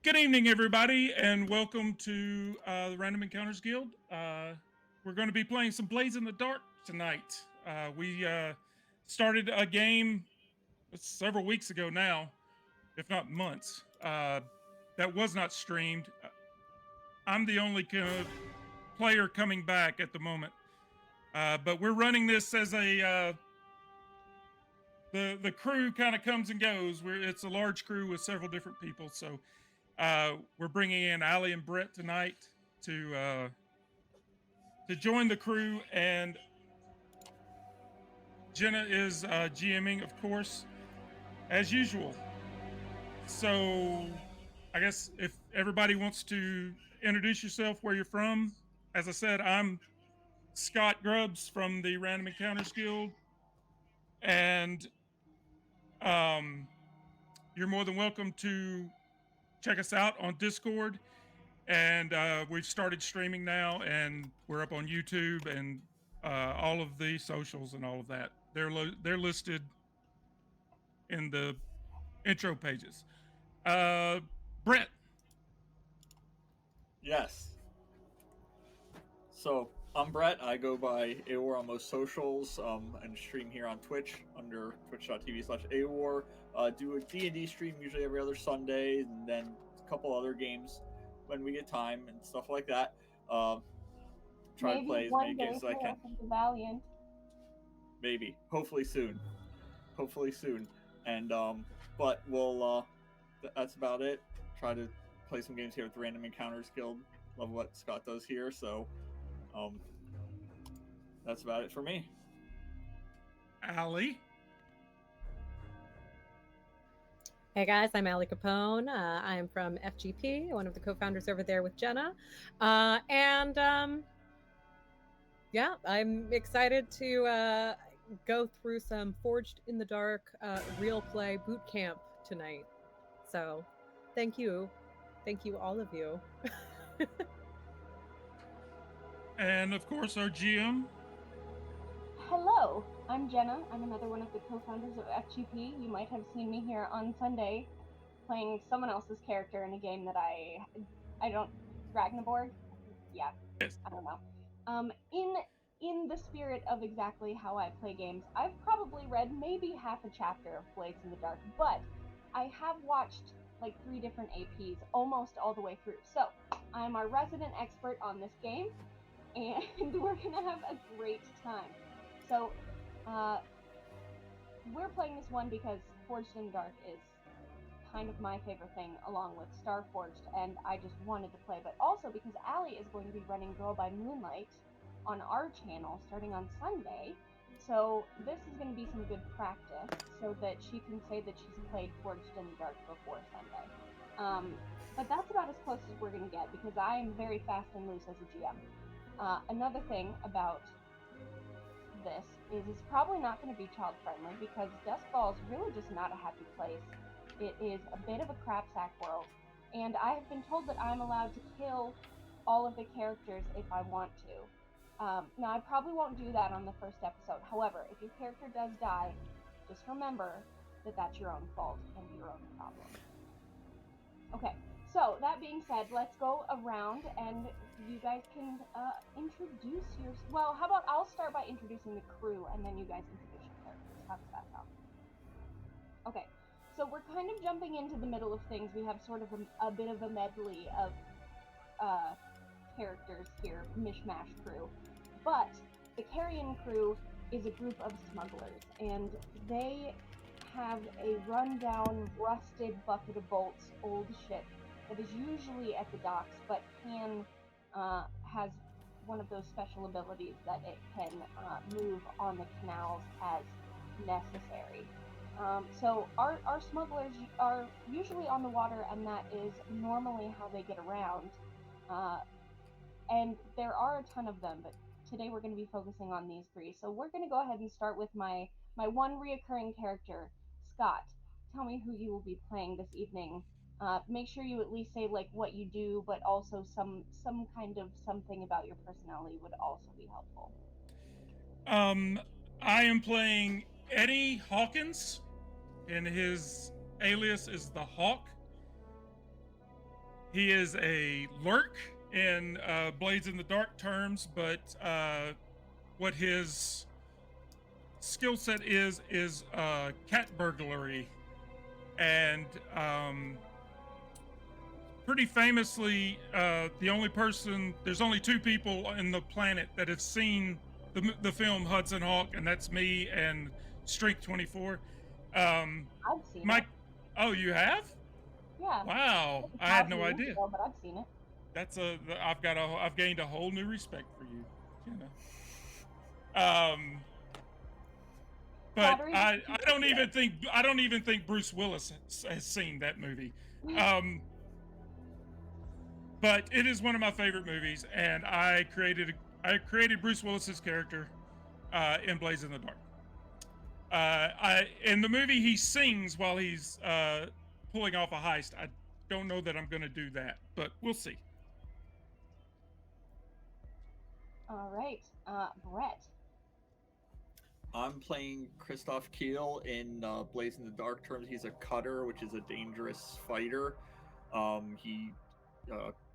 Good evening, everybody, and welcome to the Random Encounters Guild. We're going to be playing some Blades in the Dark tonight. We started a game several weeks ago now, if not months, that was not streamed. I'm the only player coming back at the moment, but we're running this as the crew kind of comes and goes. It's a large crew with several different people, so we're bringing in Allie and Brett tonight to uh, to join the crew, and Jenna is GMing, of course, as usual. So, I guess if everybody wants to introduce yourself, where you're from. As I said, I'm Scott Grubbs from the Random Encounters Guild, and um, you're more than welcome to check us out on Discord. And we've started streaming now, and we're up on YouTube and all of the socials and all of that. They're listed in the intro pages. Uh, Brett. Yes. So I'm Brett. I go by AWAR on most socials and stream here on Twitch under twitch.tv/AWAR. Do a D&D stream usually every other Sunday, and then a couple other games when we get time and stuff like that. Try Maybe to play as one many day games as I for can. us of the Valiant. Maybe. Hopefully soon. Hopefully soon. And but we'll that's about it. Try to play some games here with the Random Encounters Guild. Love what Scott does here, so that's about it for me. Allie. Hey guys, I'm Allie Capone. I'm from FGP, one of the co-founders over there with Jenna. Yeah, I'm excited to go through some Forged in the Dark real play boot camp tonight. So thank you. Thank you, all of you. And of course, our GM. Hello, I'm Jenna. I'm another one of the co-founders of FGP. You might have seen me here on Sunday playing someone else's character in a game that I don't Ragnaborg. Yeah, Yes. I don't know. In the spirit of exactly how I play games, I've probably read maybe half a chapter of Blades in the Dark, but I have watched like 3 different APs almost all the way through. So I'm our resident expert on this game, and we're gonna have a great time. So we're playing this one because Forged in the Dark is kind of my favorite thing, along with Starforged, and I just wanted to play, but also because Allie is going to be running Girl by Moonlight on our channel starting on Sunday. So this is going to be some good practice so that she can say that she's played Forged in the Dark before Sunday. But that's about as close as we're going to get because I am very fast and loose as a GM. Another thing about this is it's probably not going to be child friendly because Duskfall is really just not a happy place. It is a bit of a crapsack world, and I have been told that I'm allowed to kill all of the characters if I want to. Now, I probably won't do that on the first episode. However, if your character does die, just remember that that's your own fault and your own problem. Okay, so that being said, let's go around and you guys can introduce your... Well, how about I'll start by introducing the crew and then you guys introduce your characters. How does that sound? Okay, so we're kind of jumping into the middle of things. We have sort of a bit of a medley of characters here, mishmash crew. But the Carrion crew is a group of smugglers, and they have a rundown, rusted bucket of bolts old ship that is usually at the docks, but has one of those special abilities that it can move on the canals as necessary. So our smugglers are usually on the water, and that is normally how they get around. And there are a ton of them, but today we're going to be focusing on these 3. So we're going to go ahead and start with my one reoccurring character, Scott. Tell me who you will be playing this evening. Make sure you at least say like what you do, but also some kind of something about your personality would also be helpful. I am playing Eddie Hawkins, and his alias is the Hawk. He is a lurk in Blades in the Dark terms, but what his skill set is cat burglary, and pretty famously, there's only two people in the planet that have seen the film Hudson Hawk, and that's me and Strength 24. I've seen Mike, it. oh, you have? Yeah. Wow, It's I had no 1,000 years idea. ago, but I've seen it. I've gained a whole new respect for you. But Battery- I don't even think Bruce Willis has seen that movie. But it is one of my favorite movies, and I created Bruce Willis's character in Blades in the Dark. In the movie, he sings while he's pulling off a heist. I don't know that I'm going to do that, but we'll see. All right, Brett. I'm playing Christoph Keel in Blaze in the Dark terms. He's a cutter, which is a dangerous fighter. He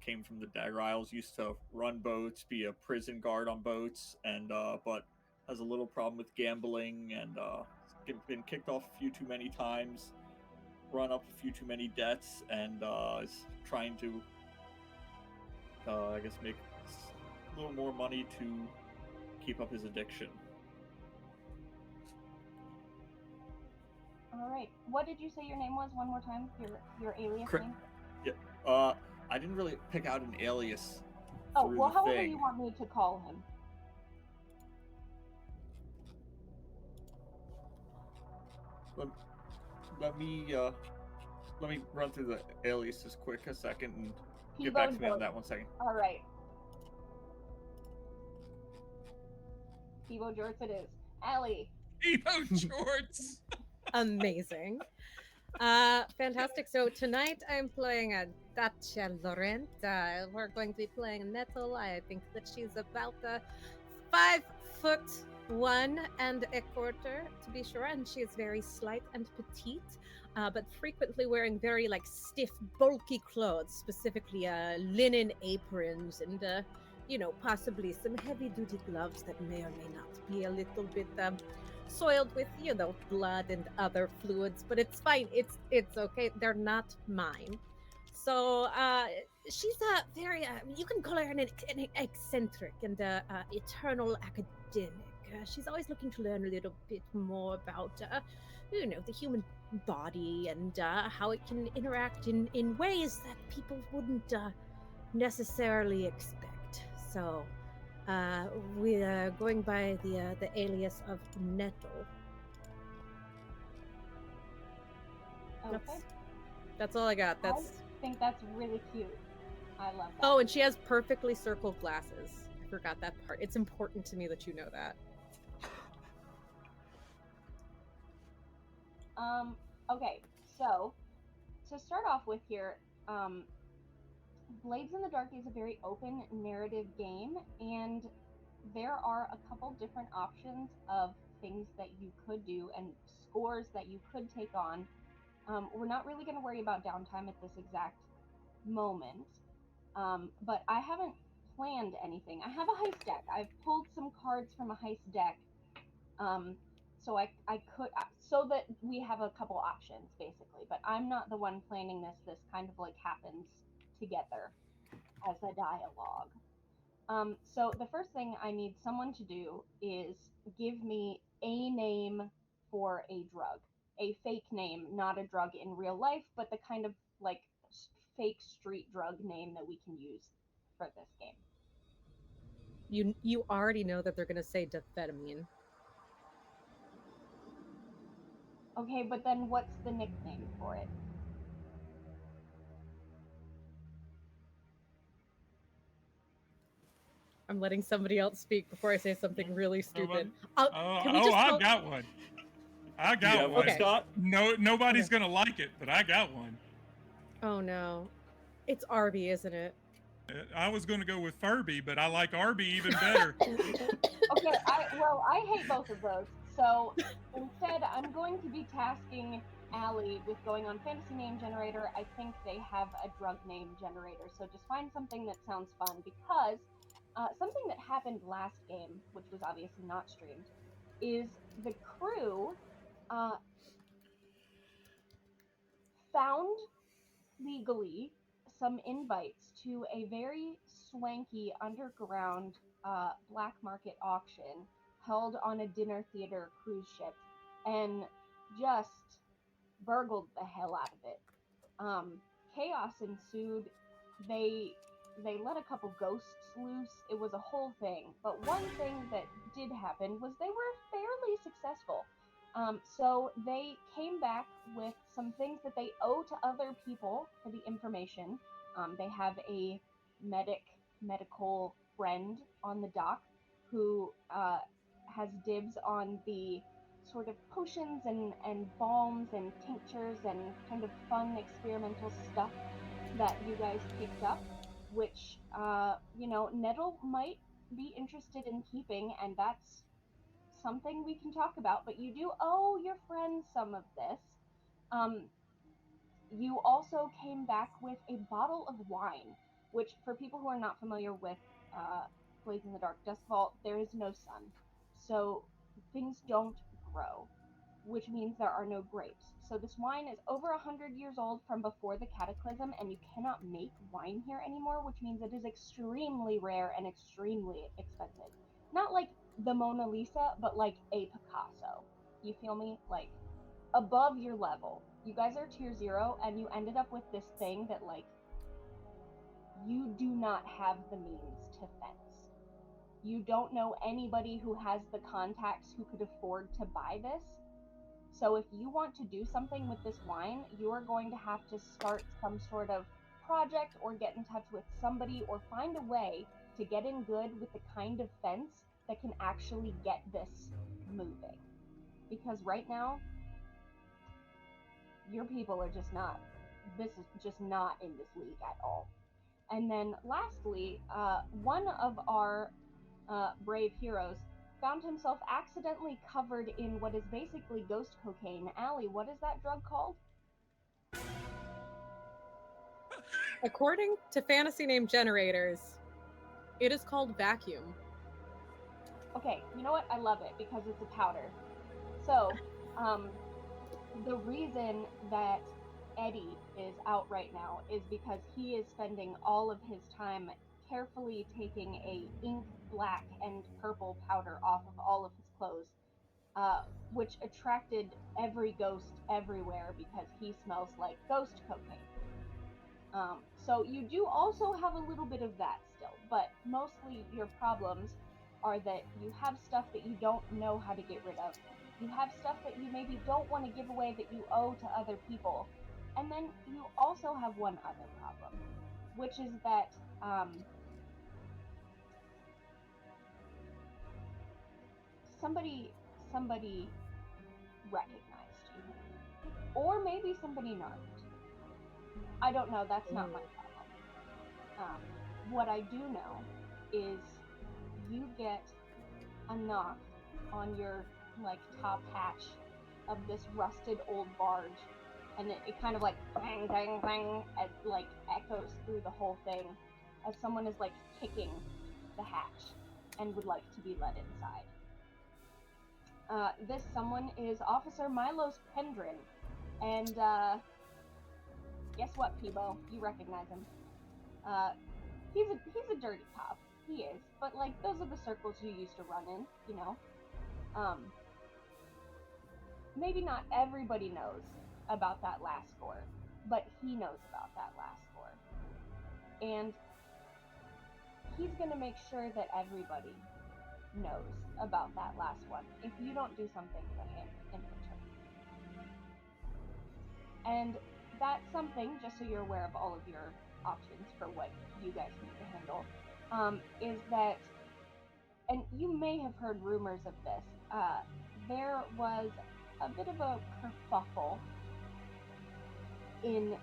came from the Dagger Isles, used to run boats, be a prison guard on boats, and but has a little problem with gambling and been kicked off a few too many times, run up a few too many debts, and is trying to, I guess, make a little more money to keep up his addiction. All right. What did you say your name was one more time? Your alias name? I didn't really pick out an alias. Oh, through well, the however thing. you want me to call him. Let me run through the aliases quick a second and get back to me on that 1 second. All right. Evo Jorts it is. Allie. Evo Shorts. Amazing. Fantastic. So tonight I'm playing a Dacia Laurent. We're going to be playing Nettle. I think that she's about 5'1" and a quarter, to be sure, and she is very slight and petite, but frequently wearing very stiff, bulky clothes, specifically linen aprons and possibly some heavy-duty gloves that may or may not be a little bit soiled with blood and other fluids, but it's fine. It's okay. They're not mine. So she's a very you can call her an eccentric and eternal academic. She's always looking to learn a little bit more about the human body and how it can interact in ways that people wouldn't necessarily expect. So we are going by the alias of Nettle. Okay. That's all I got. I think that's really cute. I love that. Oh, and she has perfectly circled glasses. I forgot that part. It's important to me that you know that. Okay, so to start off with here, Blades in the Dark is a very open narrative game, and there are a couple different options of things that you could do and scores that you could take on. We're not really going to worry about downtime at this exact moment, but I haven't planned anything. I have a heist deck. I've pulled some cards from a heist deck, so I could, so that we have a couple options basically. But I'm not the one planning this. This kind of happens together as a dialogue. So the first thing I need someone to do is give me a name for a drug. A fake name, not a drug in real life, but the kind of fake street drug name that we can use for this game. You already know that they're going to say diphenamine. Okay, but then what's the nickname for it? I'm letting somebody else speak before I say something really stupid. I've got one. I got one. Okay. Scott? No, nobody's gonna like it, but I got one. Oh no, it's Arby, isn't it? I was gonna go with Furby, but I like Arby even better. Okay, I hate both of those. So instead, I'm going to be tasking Allie with going on Fantasy Name Generator. I think they have a drug name generator, so just find something that sounds fun, because something that happened last game, which was obviously not streamed, is the crew found legally some invites to a very swanky underground black market auction held on a dinner theater cruise ship, and just burgled the hell out of it. Chaos ensued. They let a couple ghosts loose. It was a whole thing. But one thing that did happen was they were fairly successful. So they came back with some things that they owe to other people for the information. They have a medical friend on the dock who has dibs on the sort of potions and balms and tinctures and kind of fun experimental stuff that you guys picked up, which, Nettle might be interested in keeping, and that's something we can talk about. But you do owe your friends some of this. Um, you also came back with a bottle of wine, which, for people who are not familiar with Blaze in the Dark Dusk Vault, there is no sun. So things don't grow, which means there are no grapes. So this wine is over 100 years old from before the Cataclysm, and you cannot make wine here anymore, which means it is extremely rare and extremely expensive. Not like the Mona Lisa, but like a Picasso. You feel me? Like, above your level. You guys are tier 0, and you ended up with this thing that, like, you do not have the means to fence. You don't know anybody who has the contacts who could afford to buy this. So if you want to do something with this wine, you are going to have to start some sort of project, or get in touch with somebody, or find a way to get in good with the kind of fence that can actually get this moving. Because right now, your people are just not, this is just not in this league at all. And then lastly, one of our brave heroes found himself accidentally covered in what is basically ghost cocaine. Allie, what is that drug called? According to Fantasy Name Generators, it is called Vacuum. Okay, you know what? I love it because it's a powder. So, the reason that Eddie is out right now is because he is spending all of his time carefully taking a ink black and purple powder off of all of his clothes, which attracted every ghost everywhere because he smells like ghost cocaine. So you do also have a little bit of that still, but mostly your problems are that you have stuff that you don't know how to get rid of. You have stuff that you maybe don't want to give away that you owe to other people. And then you also have one other problem, which is that somebody recognized you. Or maybe somebody narked. I don't know, that's not my problem. What I do know is you get a knock on your, like, top hatch of this rusted old barge, and it kind of like bang bang bang, and like echoes through the whole thing as someone is like kicking the hatch and would like to be let inside. This someone is Officer Milos Pendrin, and guess what, Peebo? You recognize him. He's a dirty cop. He is, but like those are the circles you used to run in, you know. Maybe not everybody knows about that last score, but he knows about that last score, and he's gonna make sure that everybody knows about that last one if you don't do something for him in return. And that's something, just so you're aware of all of your options for what you guys need to handle, is that, and you may have heard rumors of this, there was a bit of a kerfuffle in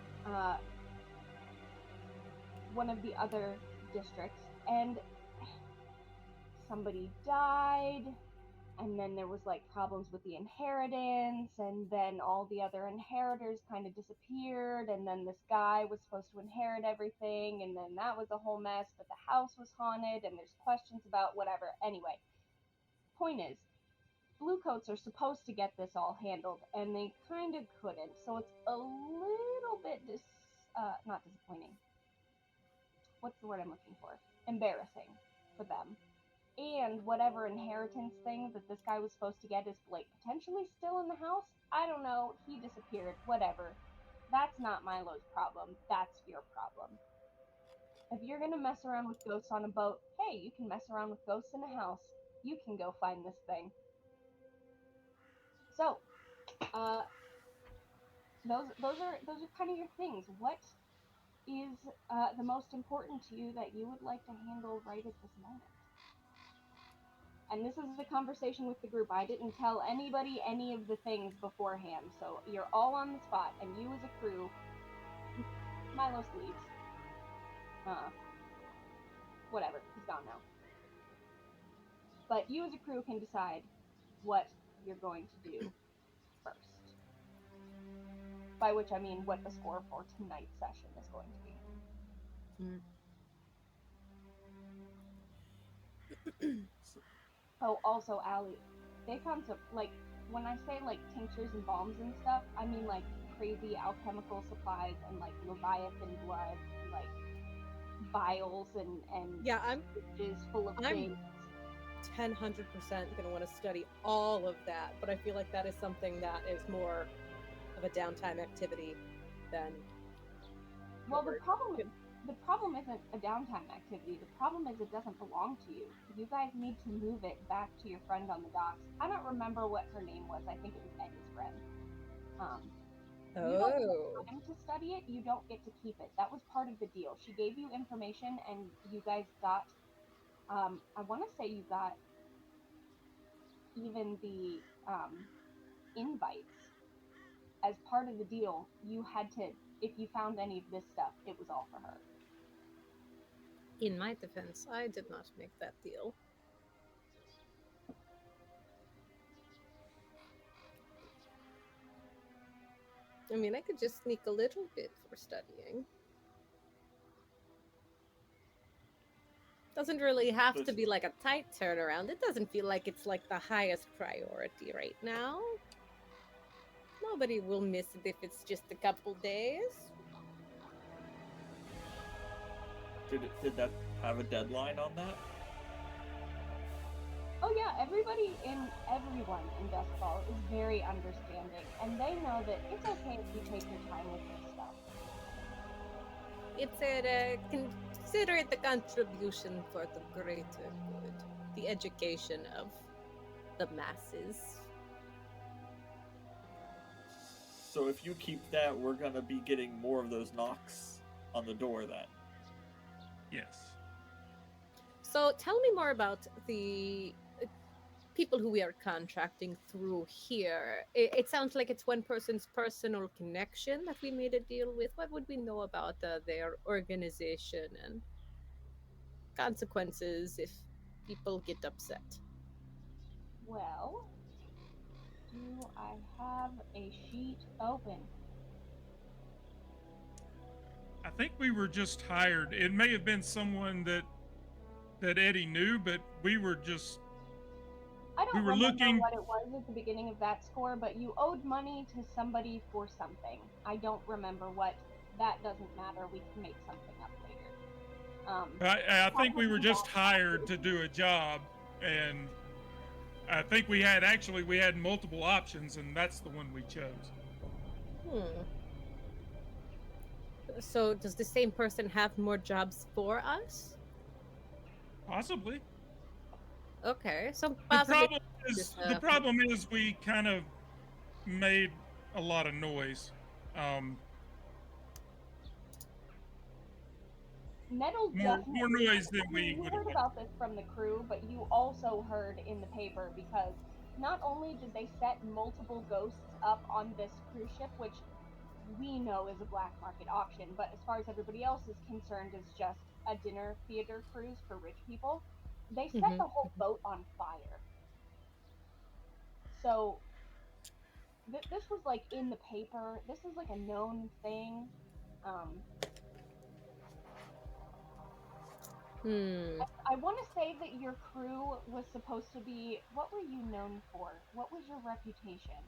one of the other districts, and somebody died, and then there was like problems with the inheritance, and then all the other inheritors kind of disappeared, and then this guy was supposed to inherit everything, and then that was a whole mess, but the house was haunted, and there's questions about whatever. Anyway, point is, Bluecoats are supposed to get this all handled, and they kind of couldn't, so it's a little bit not disappointing. What's the word I'm looking for? Embarrassing for them. And whatever inheritance thing that this guy was supposed to get is like potentially still in the house. I don't know. He disappeared. Whatever. That's not Milo's problem. That's your problem. If you're gonna mess around with ghosts on a boat, hey, you can mess around with ghosts in a house. You can go find this thing. So, uh, those are kind of your things. What is the most important to you that you would like to handle right at this moment? And this is the conversation with the group. I didn't tell anybody any of the things beforehand, so you're all on the spot, and you as a crew, Milos leaves. Whatever, he's gone now. But you as a crew can decide what you're going to do first. By which I mean what the score for tonight's session is going to be. Oh, also, Allie, they found some, like, when I say, like, tinctures and balms and stuff, I mean, like, crazy alchemical supplies and, like, Leviathan blood, and, like, vials and Yeah, I'm full of things. 100% gonna want to study all of that, but I feel like that is something that is more of a downtime activity than. Well, the problem isn't a downtime activity. The problem is it doesn't belong to you. You guys need to move it back to your friend on the docks. I don't remember what her name was. I think it was Eddie's friend. You don't have time to study it. You don't get to keep it. That was part of the deal. She gave you information, and you guys got. I want to say you got even the invites as part of the deal. You had to, if you found any of this stuff, it was all for her. In my defense, I did not make that deal. I mean, I could just sneak a little bit for studying. Doesn't really have to be like a tight turnaround. It doesn't feel like it's like the highest priority right now. Nobody will miss it if it's just a couple days. Did that have a deadline on that? Oh yeah, everyone in Duskfall is very understanding, and they know that it's okay if you take your time with this stuff. It's consider it a contribution for the greater good, the education of the masses. So if you keep that, we're gonna be getting more of those knocks on the door then. Yes. So tell me more about the people who we are contracting through here. It sounds like it's one person's personal connection that we made a deal with. What would we know about their organization and consequences if people get upset? Well, do I have a sheet open? I think we were just hired. It may have been someone that Eddie knew, but we were just. I don't were remember looking. what it was at the beginning of that score, but you owed money to somebody for something. I don't remember what. That doesn't matter. We can make something up later. I think we were just hired to do a job, and I think we had multiple options, and that's the one we chose. So does the same person have more jobs for us? Possibly. Okay, so the problem is we kind of made a lot of noise. Nettle more noise than we would have heard about this from the crew, but you also heard in the paper, because not only did they set multiple ghosts up on this cruise ship, which we know is a black market auction, but as far as everybody else is concerned, is just a dinner theater cruise for rich people. They set the whole boat on fire. So this was like in the paper. This is like a known thing. I want to say that your crew was supposed to be. What were you known for? What was your reputation?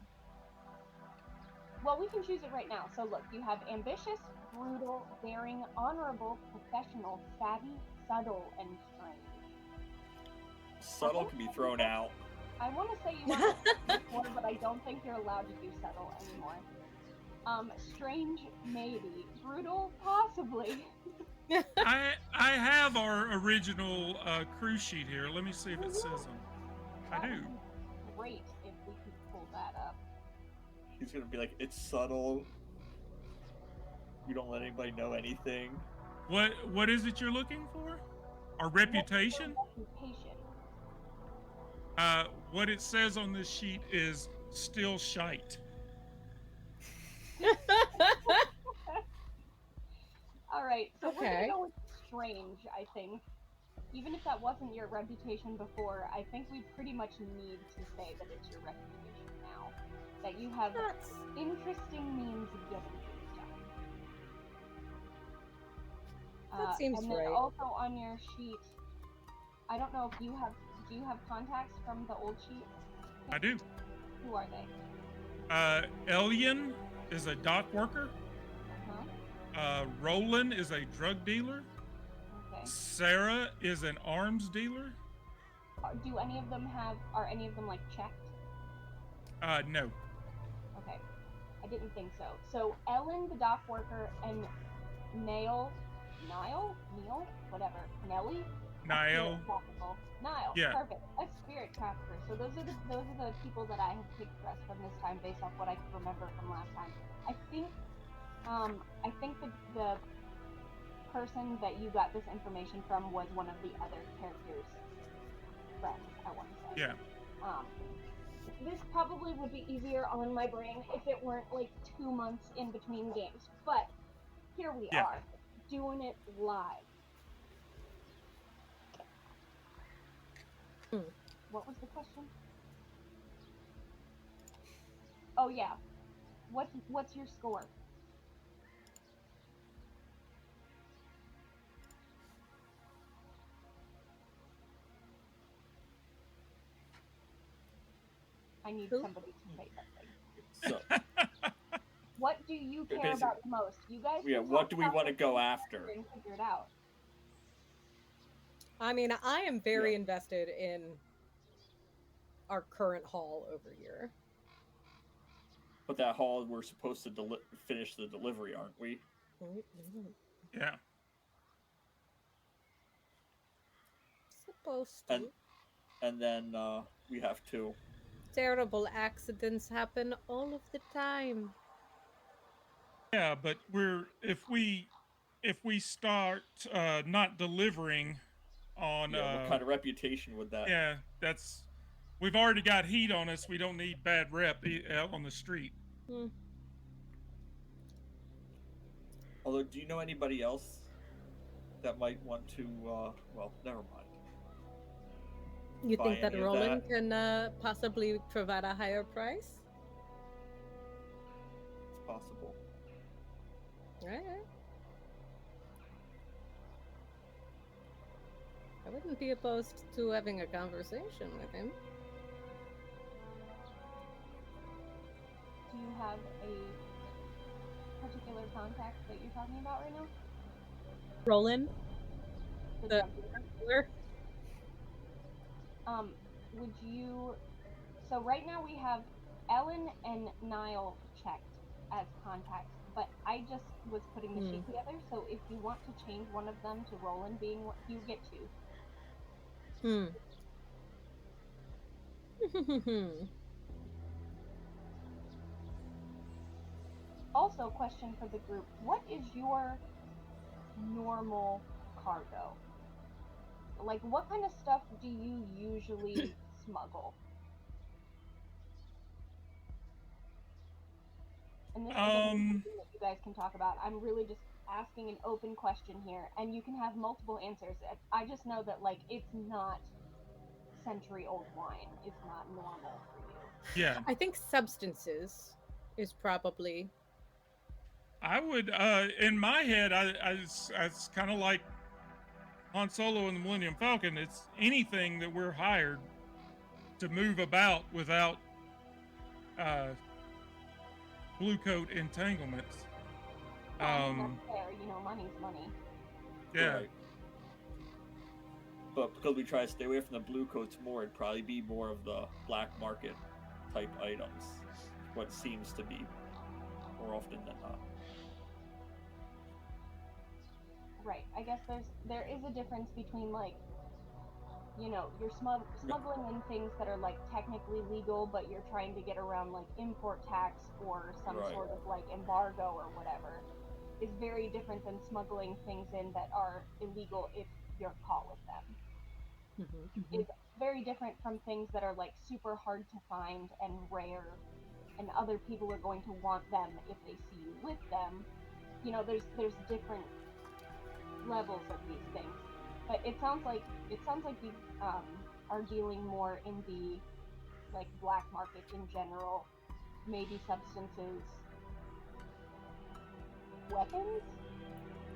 Well, we can choose it right now. So look, you have ambitious, brutal, daring, honorable, professional, savvy, subtle, and strange. Subtle can be thrown out. I want to say you want to before, but I don't think you're allowed to do subtle anymore. Strange, maybe. Brutal, possibly. I have our original crew sheet here. Let me see if it says them. I do. That would be great if we could pull that up. He's gonna be like, it's subtle. You don't let anybody know anything. What is it you're looking for? Our reputation? Reputation. What it says on this sheet is still shite. All right, so we're Okay. gonna go with strange. I think, even if that wasn't your reputation before, I think we pretty much need to say that it's your reputation now. That you have That's interesting means of getting things done. That seems and then right. also on your sheet, I don't know if you have. Do you have contacts from the old sheet? I do. Who are they? Elian is a dock worker. Uh-huh. Roland is a drug dealer. Okay. Sarah is an arms dealer. Do any of them have? Are any of them like checked? No. Okay. I didn't think so. So Ellen, the dock worker, and Niall, whatever, Nellie. Niall. Niall. Yeah. Perfect. A spirit trafficker. So those are the people that I have picked for us from this time, based off what I can remember from last time. I think the person that you got this information from was one of the other characters' friends. I want to say. Yeah. This probably would be easier on my brain if it weren't like 2 months in between games, but here we Yeah. are, doing it live. What was the question? Oh yeah. What's your score? I need Who? somebody to say something. So What do you care Basically- about the most? You guys. yeah, can what talk do we about want to it go after? and figure it out. I mean, I am very Yeah. invested in our current haul over here. But that hall, we're supposed to finish the delivery, aren't we? Yeah. Supposed to. And then we have to. Terrible accidents happen all of the time. Yeah, but if we start not delivering on Yeah, what kind of reputation would that? yeah, we've already got heat on us. We don't need bad rep out on the street. Although, do you know anybody else that might want to? Well, never mind. You Buy think that any of Roland can possibly provide a higher price? It's possible. Alright. I wouldn't be opposed to having a conversation with him. Do you have a particular contact that you're talking about right now? Roland? The The- drug dealer? Where? Would you? So right now we have Ellen and Niall checked as contacts, but I just was putting the sheet together. So if you want to change one of them to Roland being what you get to. Also, question for the group: what is your normal cargo? Like, what kind of stuff do you usually smuggle? And this is something that you guys can talk about. I'm really just asking an open question here, and you can have multiple answers. I just know that, like, it's not century-old wine. It's not normal for you. Yeah, I think substances is probably. I would. In my head, I it's kind of like Han Solo and the Millennium Falcon. It's anything that we're hired to move about without uh, blue coat entanglements. Well, I mean, Um, that's fair. You know, money's money. yeah, Right. But because we try to stay away from the blue coats more, it'd probably be more of the black market type items. What seems to be more often than not. Right. I guess there is a difference between like, you know, you're smuggling in things that are like technically legal, but you're trying to get around like import tax or some Right. sort of like embargo or whatever. Is very different than smuggling things in that are illegal if you're caught with them. Mhm. Is very different from things that are like super hard to find and rare, and other people are going to want them if they see you with them. You know, there's different levels of these things, but it sounds like you are dealing more in the like black market in general, maybe substances, weapons,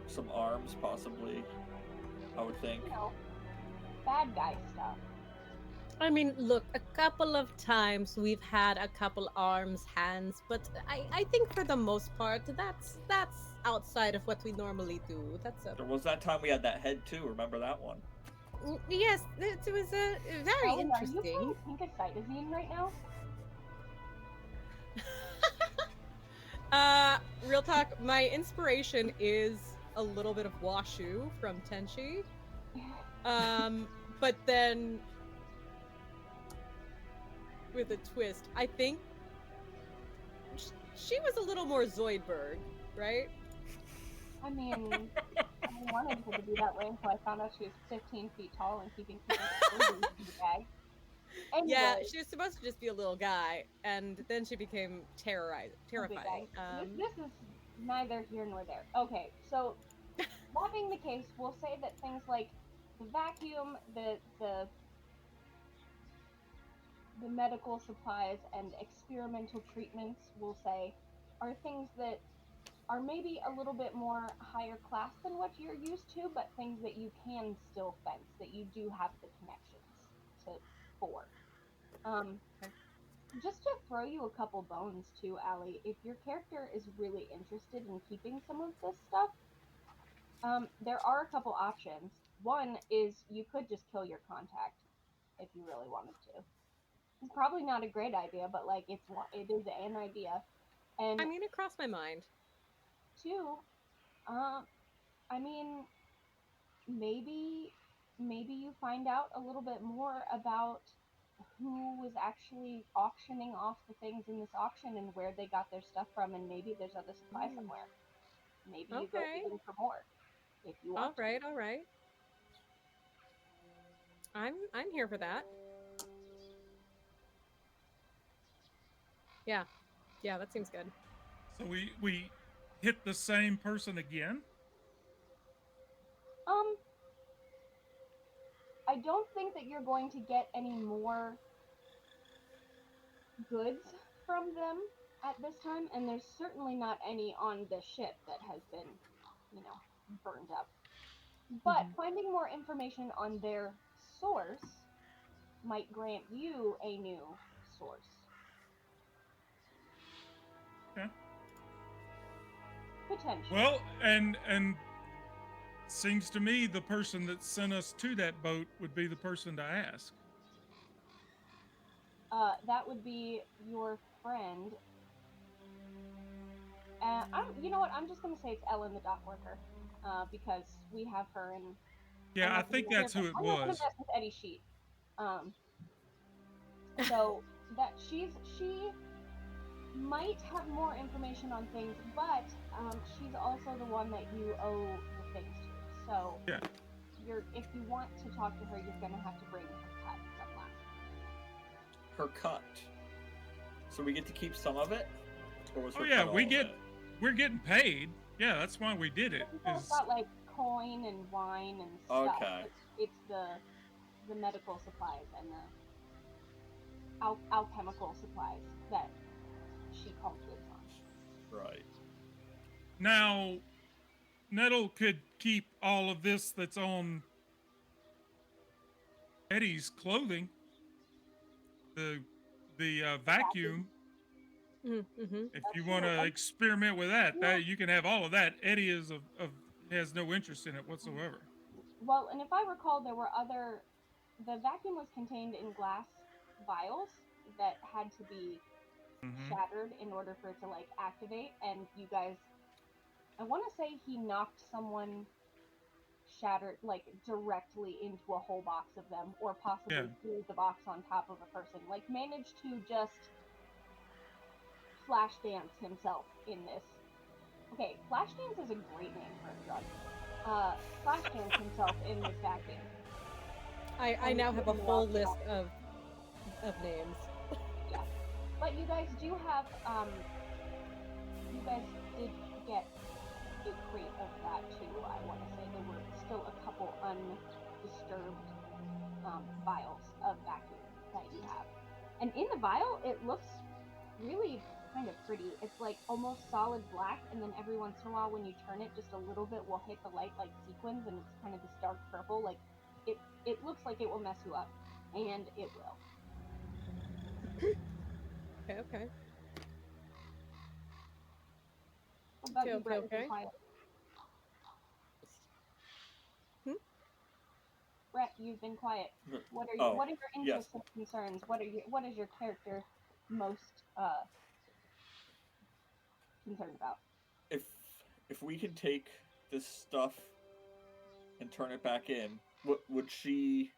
Some arms, possibly. I would think. you know, bad guy stuff. I mean, look, a couple of times we've had a couple arms, hands, but I think for the most part, that's outside of what we normally do. That's a There was that time we had that head too. Remember that one? yes, it was a very Ellie, are you interesting. playing Pinkacytazine right now? Real talk. My inspiration is a little bit of Washu from Tenchi. But then with a twist, I think she was a little more Zoidberg, right? I mean, I wanted her to be that way until I found out she was 15 feet tall and keeping people's clothing in the bag. Yeah, Anyway, she was supposed to just be a little guy, and then she became a big terrifying. guy. This is neither here nor there. Okay, so that being the case, we'll say that things like the vacuum, the medical supplies and experimental treatments, we'll say, are things that are maybe a little bit more higher class than what you're used to, but things that you can still fence, that you do have the connections to for. Um, Okay. just to throw you a couple bones too, Allie, if your character is really interested in keeping some of this stuff, there are a couple options. One is you could just kill your contact if you really wanted to. It's probably not a great idea, but like it is an idea. And I mean, it crossed my mind. two, um, I mean, maybe maybe you find out a little bit more about who was actually auctioning off the things in this auction and where they got their stuff from, and maybe there's other supply Mm, somewhere. Maybe you go okay. digging for more if you All want to. right. All right. I'm here for that. Yeah. Yeah, that seems good. so we hit the same person again. Um, I don't think that you're going to get any more goods from them at this time, and there's certainly not any on the ship that has been, you know, burned up. But Mhm. finding more information on their source might grant you a new source. Yeah. Potentially. Well, and seems to me the person that sent us to that boat would be the person to ask. That would be your friend. You know what? I'm just gonna say it's Ellen, the dock worker, because we have her, and Yeah, I think that's who it I'm not gonna was. mess with Eddie Sheet. Um, so that she might have more information on things, but she's also the one that you owe the things to. So Yeah. if you want to talk to her, you're gonna have to bring her cut from last Her cut. So we get to keep some of it, or was Oh her yeah, cut all of it? we're getting paid. Yeah, that's why we did it. time. It's Is got like coin and wine and stuff. Okay. It's the medical supplies and the alchemical supplies that she calls dibs on. Right. Now, Nettle could keep all of this that's on Eddie's clothing. The vacuum. Mm-hmm. If That's you true. want to And experiment with that, Yeah. that you can have all of that. Eddie has no interest in it whatsoever. well, and if I recall, there were the vacuum was contained in glass vials that had to be Mm-hmm. shattered in order for it to like activate. And you guys, I want to say he knocked someone shattered like directly into a whole box of them, or possibly Yeah. threw the box on top of a person. Like managed to just flash dance himself in this. Okay, flash dance is a great name for a drug. Flash dance himself in this vacuum. I now have a whole list of names. But you guys do have you guys did get a crate of that too. I want to say there were still a couple undisturbed vials of vacuum that you have, and in the vial it looks really kind of pretty. It's like almost solid black, and then every once in a while when you turn it, just a little bit will hit the light like sequins, and it's kind of this dark purple. Like it looks like it will mess you up, and it will. Okay. What about you, Okay, Brett? okay. Brett, you've been quiet. What are Oh, what are your yes. interests and concerns? What is your character most concerned about? If we can take this stuff and turn it back in, would she,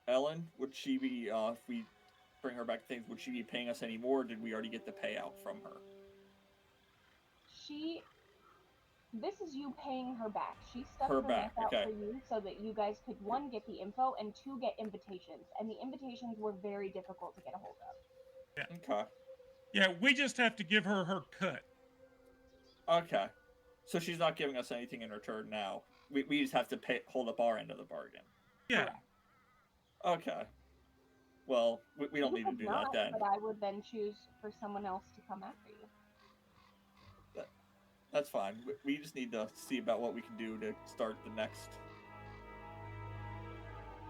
Ellen? Would she be if we bring her back things? Would she be paying us any more? Or did we already get the payout from her? This is you paying her back. She stuck Her her back, neck out okay. for you so that you guys could, one, get the info, and two, get invitations. And the invitations were very difficult to get a hold of. Okay. Yeah, we just have to give her cut. Okay. So she's not giving us anything in return now. We just have to hold up our end of the bargain. Yeah. Correct. Okay. Well, we don't You need to could do not, that then. but I would then choose for someone else to come after you. That's fine. We just need to see about what we can do to start the next,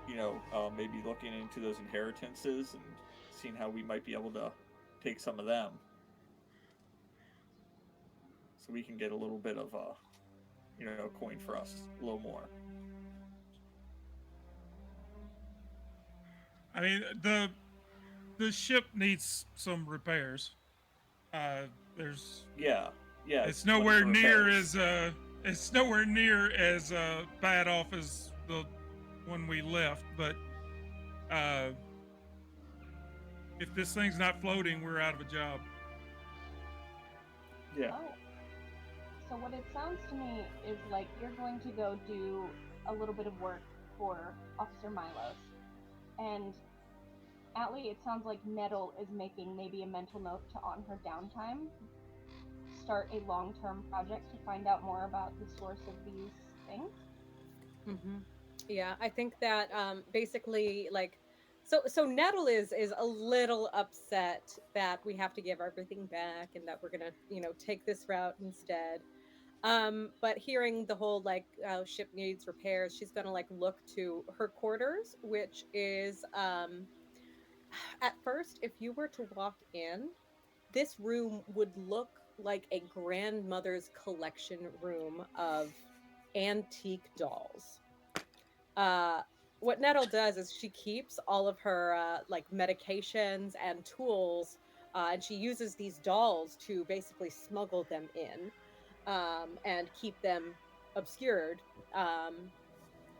maybe looking into those inheritances and seeing how we might be able to take some of them. So we can get a little bit of coin for us, a little more. I mean, the ship needs some repairs. There's Yeah. it's nowhere near as bad off as the one we left, but if this thing's not floating, we're out of a job. Yeah. Oh. So what it sounds to me is like you're going to go do a little bit of work for Officer Milos. And Atlee, it sounds like Nettle is making maybe a mental note to, on her downtime, start a long-term project to find out more about the source of these things. Mm-hmm. Yeah, I think that basically, like, so Nettle is a little upset that we have to give everything back and that we're gonna, take this route instead. But hearing the whole like ship needs repairs, she's gonna like look to her quarters, which is at first, if you were to walk in, this room would look like a grandmother's collection room of antique dolls. What Nettle does is she keeps all of her like medications and tools, and she uses these dolls to basically smuggle them in and keep them obscured.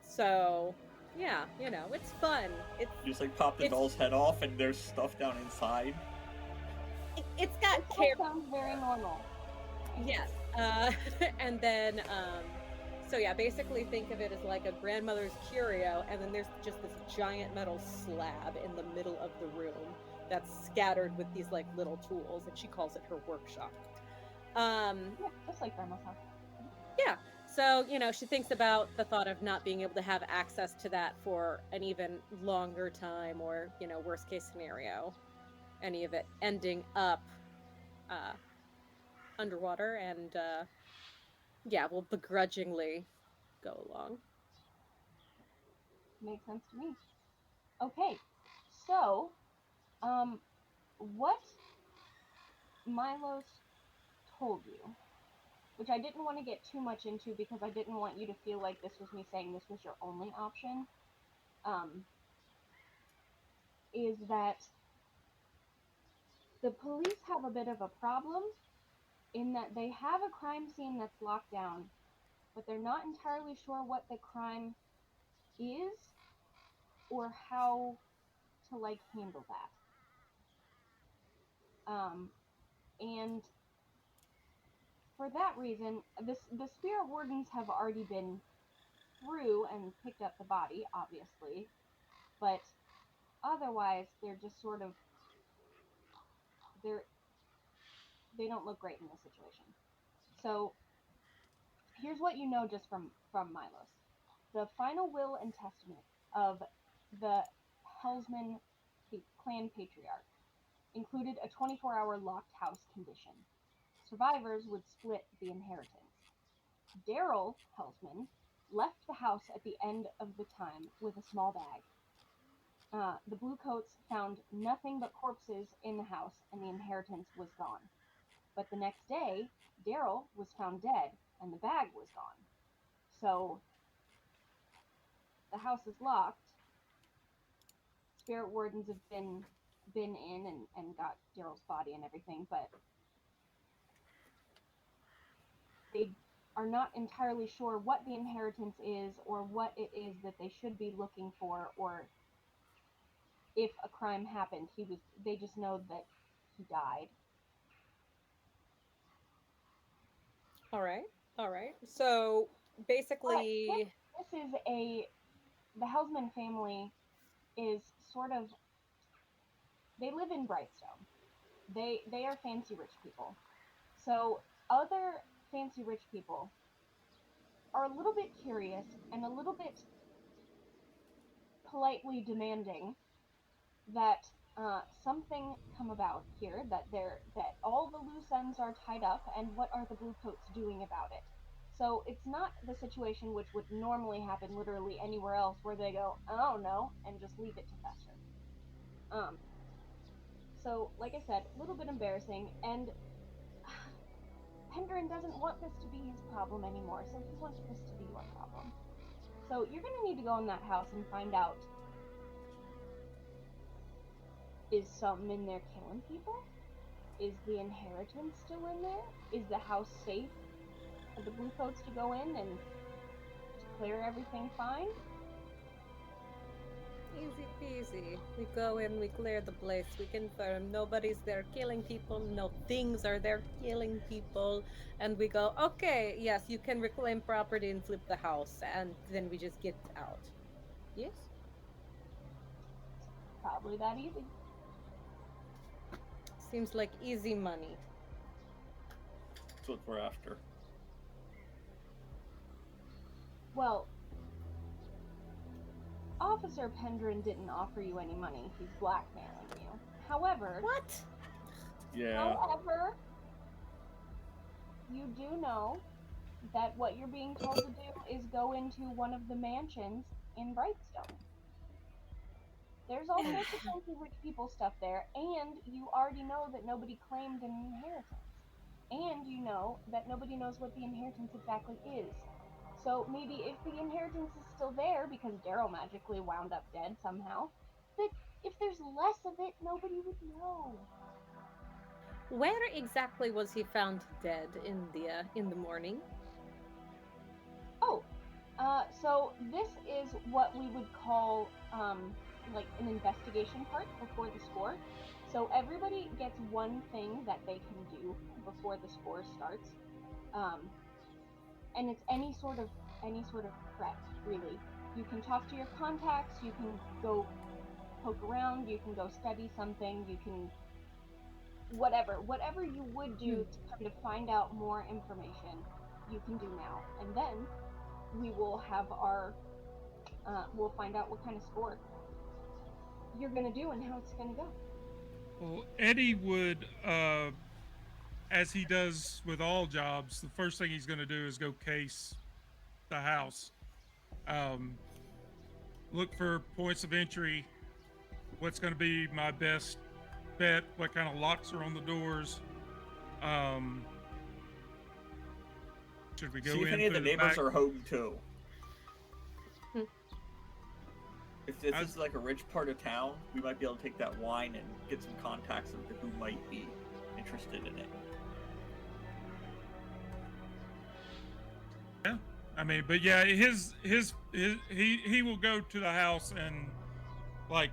So yeah, it's fun. It's You just pop the doll's head off, and there's stuff down inside. It's got This all sounds very normal. Yes. And then, so yeah, basically think of it as like a grandmother's curio, and then there's just this giant metal slab in the middle of the room that's scattered with these like little tools, and she calls it her workshop. Yeah, just like Grandma's house. Yeah. So, she thinks about the thought of not being able to have access to that for an even longer time, or, worst case scenario, any of it ending up uh, underwater, and yeah, will begrudgingly go along. Makes sense to me. Okay, so what Milos told you, which I didn't want to get too much into because I didn't want you to feel like this was me saying this was your only option, um, is that the police have a bit of a problem in that they have a crime scene that's locked down, but they're not entirely sure what the crime is or how to like handle that. And for that reason, the spirit wardens have already been through and picked up the body, obviously, but otherwise they're just sort of they're they don't look great in this situation. So here's what you know just from Milos: the final will and testament of the Hellsman clan patriarch included a 24-hour locked house condition. Survivors would split the inheritance. Daryl Hellsman left the house at the end of the time with a small bag. The Bluecoats found nothing but corpses in the house, and the inheritance was gone. But the next day, Daryl was found dead, and the bag was gone. So the house is locked. Spirit wardens have been in and got Daryl's body and everything, but they are not entirely sure what the inheritance is or what it is that they should be looking for, or if a crime happened. They just know that he died. All right. All right. So But basically, this is the Hellsman family is sort of, they live in Brightstone. They are fancy rich people. So other fancy rich people are a little bit curious and a little bit politely demanding that something come about here, that all the loose ends are tied up, and what are the Bluecoats doing about it? So it's not the situation which would normally happen literally anywhere else, where they go, oh no, and just leave it to fester. Um, so like I said, a little bit embarrassing, and Pendrin doesn't want this to be his problem anymore, so he wants this to be your problem. So you're gonna need to go in that house and find out, is something in there killing people? Is the inheritance still in there? Is the house safe for the Bluecoats to go in and declare everything fine? easy peasy. We go in, we clear the place, we confirm nobody's there killing people, no things are there killing people, and we go, okay, yes, you can reclaim property and flip the house, and then we just get out. Yes? Probably that easy. Seems like easy money. That's what we're after. Well, Officer Pendrin didn't offer you any money. He's blackmailing you. However, What? Yeah. you do know that what you're being told to do is go into one of the mansions in Brightstone. There's all sorts of fancy rich people stuff there, and you already know that nobody claimed an inheritance. And you know that nobody knows what the inheritance exactly is. So maybe if the inheritance is still there because Daryl magically wound up dead somehow, that if there's less of it, nobody would know. Where exactly was he found dead in the morning? Oh, so this is what we would call like an investigation part before the score. So everybody gets one thing that they can do before the score starts, and it's any sort of prep, really. You can talk to your contacts, you can go poke around, you can go study something, you can whatever you would do to kind of find out more information. you can do now, and then we will have our we'll find out what kind of score you're gonna do and how it's gonna go. Well, Eddie would, as he does with all jobs, the first thing he's going to do is go case the house. Um, look for points of entry. What's going to be my best bet? What kind of locks are on the doors? Should we go See if in any of the through neighbors back? are home too. Hmm. If this is like a rich part of town, we might be able to take that wine and get some contacts of who might be interested in it. Yeah, I mean, but yeah, he will go to the house and like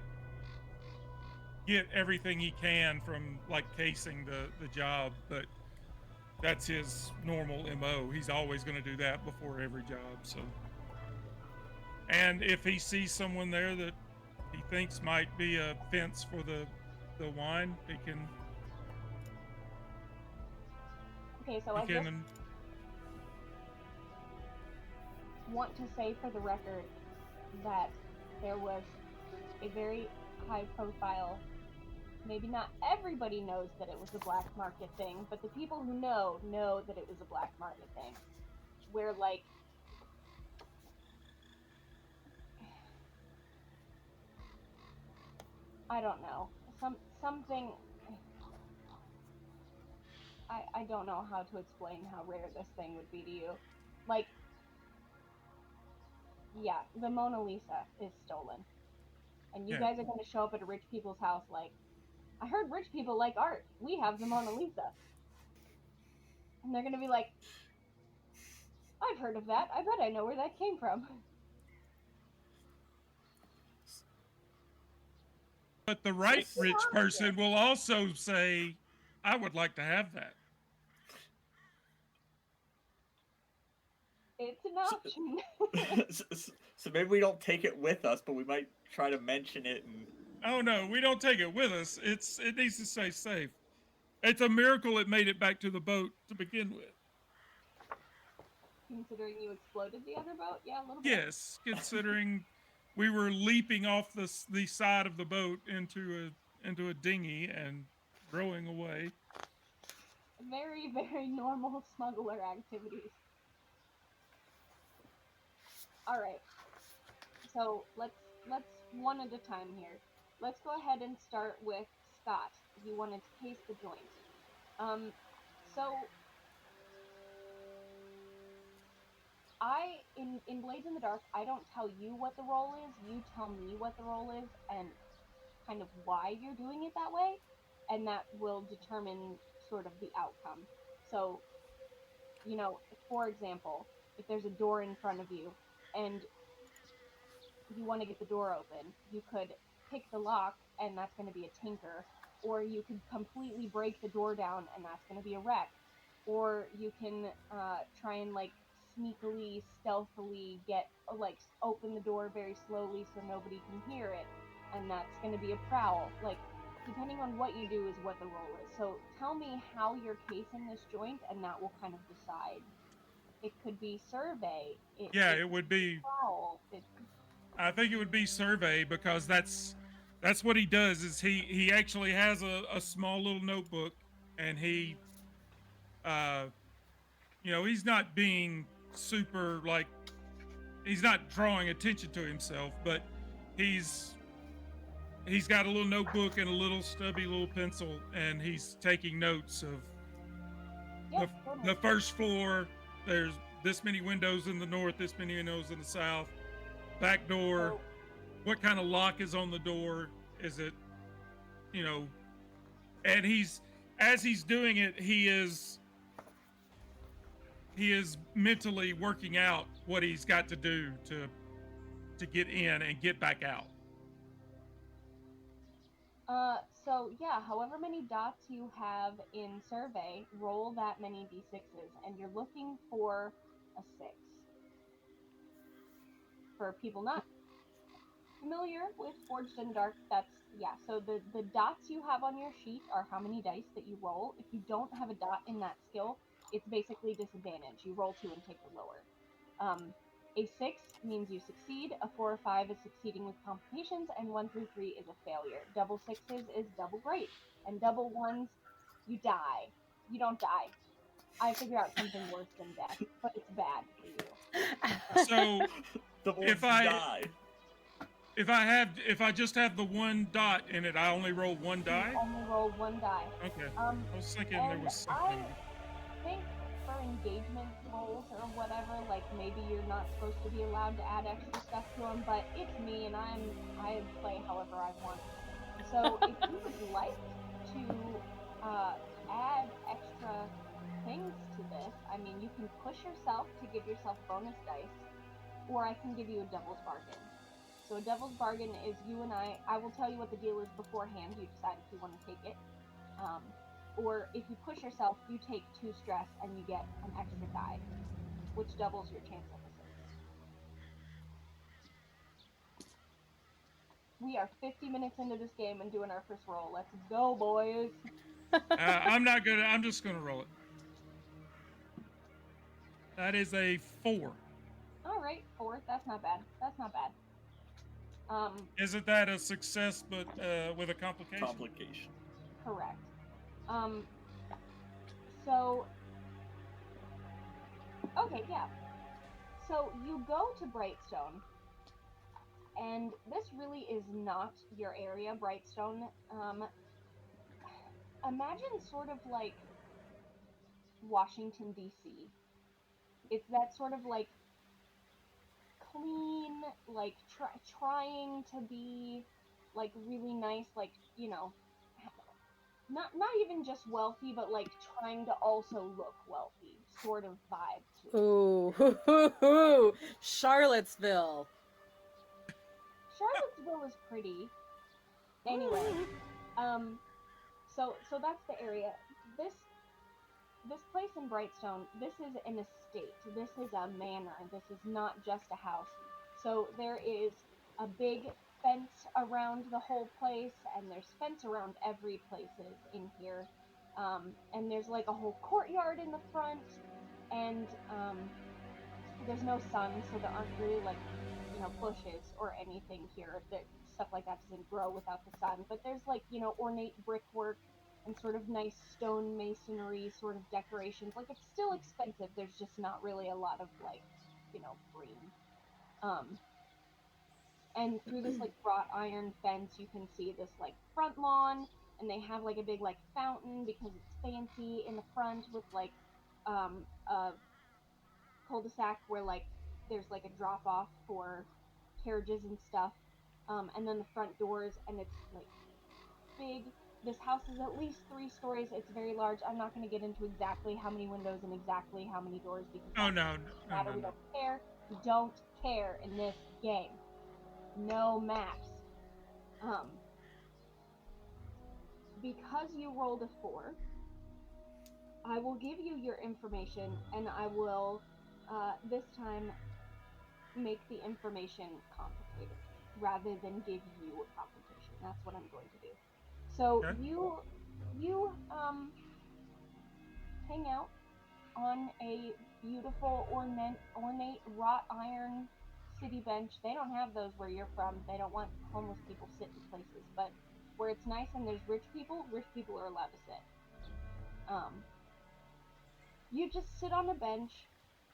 get everything he can from like casing the job, but that's his normal MO. He's always going to do that before every job. So, and if he sees someone there that he thinks might be a fence for the wine, he can. Okay, so I He just can. want to say for the record that there was a very high profile, maybe not everybody knows that it was a black market thing, but the people who know that it was a black market thing, where like I don't know, something I don't know how to explain how rare this thing would be to you. Like, yeah, the Mona Lisa is stolen. And you Yeah. guys are going to show up at a rich people's house like, I heard rich people like art. We have the Mona Lisa. And they're going to be like, I've heard of that. I bet I know where that came from. But the right It's rich honest. person will also say, "I would like to have that." It's an option. So maybe we don't take it with us, but we might try to mention it. And Oh no, we don't take it with us. It needs to stay safe. It's a miracle it made it back to the boat to begin with. Considering you exploded the other boat? Yeah, a little bit. Yes, considering we were leaping off the side of the boat into a dinghy and rowing away. Very, very normal smuggler activities. Alright. So let's one at a time here. Let's go ahead and start with Scott. You wanted to case the joint. So in Blades in the Dark, I don't tell you what the role is. You tell me what the role is and kind of why you're doing it that way, and that will determine sort of the outcome. So, you know, for example, if there's a door in front of you and you want to get the door open, you could pick the lock and that's going to be a tinker, or you could completely break the door down and that's going to be a wreck, or you can try and like sneakily, stealthily get like open the door very slowly so nobody can hear it, and that's going to be a prowl. Like, depending on what you do is what the role is. So tell me how you're casing this joint, and that will kind of decide. It could be survey. Yeah, it would be. Prowl. I think it would be survey because that's what he does. Is he actually has a small little notebook, and he, he's not being super like, he's not drawing attention to himself, but he's got a little notebook and a little stubby little pencil, and he's taking notes of Yep, the first floor. There's this many windows in the north, this many windows in the south. Back door. So, what kind of lock is on the door? Is it, and as he's doing it, he is mentally working out what he's got to do to get in and get back out. so yeah, however many dots you have in survey, roll that many d6s, and you're looking for a 6. For people not familiar with Forged in Dark, that's, yeah, so the dots you have on your sheet are how many dice that you roll. If you don't have a dot in that skill, it's basically disadvantage. You roll 2 and take the lower. A 6 means you succeed, a 4 or 5 is succeeding with complications, and 1 through 3 is a failure. Double 6s is double great, and double 1s, you die. You don't die. I figure out something worse than death, but it's bad for you. So The ones If I- die. if I just have the 1 dot in it, I only roll 1 die. You only roll 1 die. Okay. Um, I was thinking there and was something. I think for engagement rolls or whatever, like maybe you're not supposed to be allowed to add extra stuff to them, but it's me and I play however I want. So if you would like to add extra things to this, I mean, you can push yourself to give yourself bonus dice, or I can give you a devil's bargain. So a devil's bargain is you and I will tell you what the deal is beforehand, you decide if you want to take it. Or if you push yourself, you take 2 stress and you get an extra die, which doubles your chance of a 6. We are 50 minutes into this game and doing our first roll. Let's go, boys. I'm not gonna. I'm just gonna roll it. That is a 4. All right, 4. That's not bad. That's not bad. Isn't that a success, but with a complication? Complication. Correct. So, okay, yeah. So you go to Brightstone, and this really is not your area, Brightstone. Imagine sort of like Washington, D.C. It's that sort of like clean, like trying to be like really nice, like, you know, not even just wealthy, but like trying to also look wealthy sort of vibe to it. Ooh, Charlottesville. Charlottesville is pretty. Anyway, so that's the area. This place in Brightstone, this is an estate. This is a manor. This is not just a house. So there is a big fence around the whole place, and there's fence around every places in here. And there's like a whole courtyard in the front, and there's no sun, so there aren't really like, you know, bushes or anything here. That stuff like that doesn't grow without the sun. But there's like, you know, ornate brickwork and sort of nice stone masonry sort of decorations. Like, it's still expensive. There's just not really a lot of like, you know, green. And through this like wrought iron fence, you can see this like front lawn, and they have like a big like fountain because it's fancy in the front with like a cul-de-sac where like there's like a drop off for carriages and stuff, and then the front doors, and it's like big. This house is at least 3 stories. It's very large. I'm not going to get into exactly how many windows and exactly how many doors because Oh that no, doesn't matter. We no. don't care. We don't care in this game. No maps. Because you rolled a 4, I will give you your information, and I will this time make the information complicated rather than give you a complication. That's what I'm going to do. So Okay. you hang out on a beautiful ornate wrought iron city bench. They don't have those where you're from. They don't want homeless people sitting places, but where it's nice and there's rich people are allowed to sit. You just sit on a bench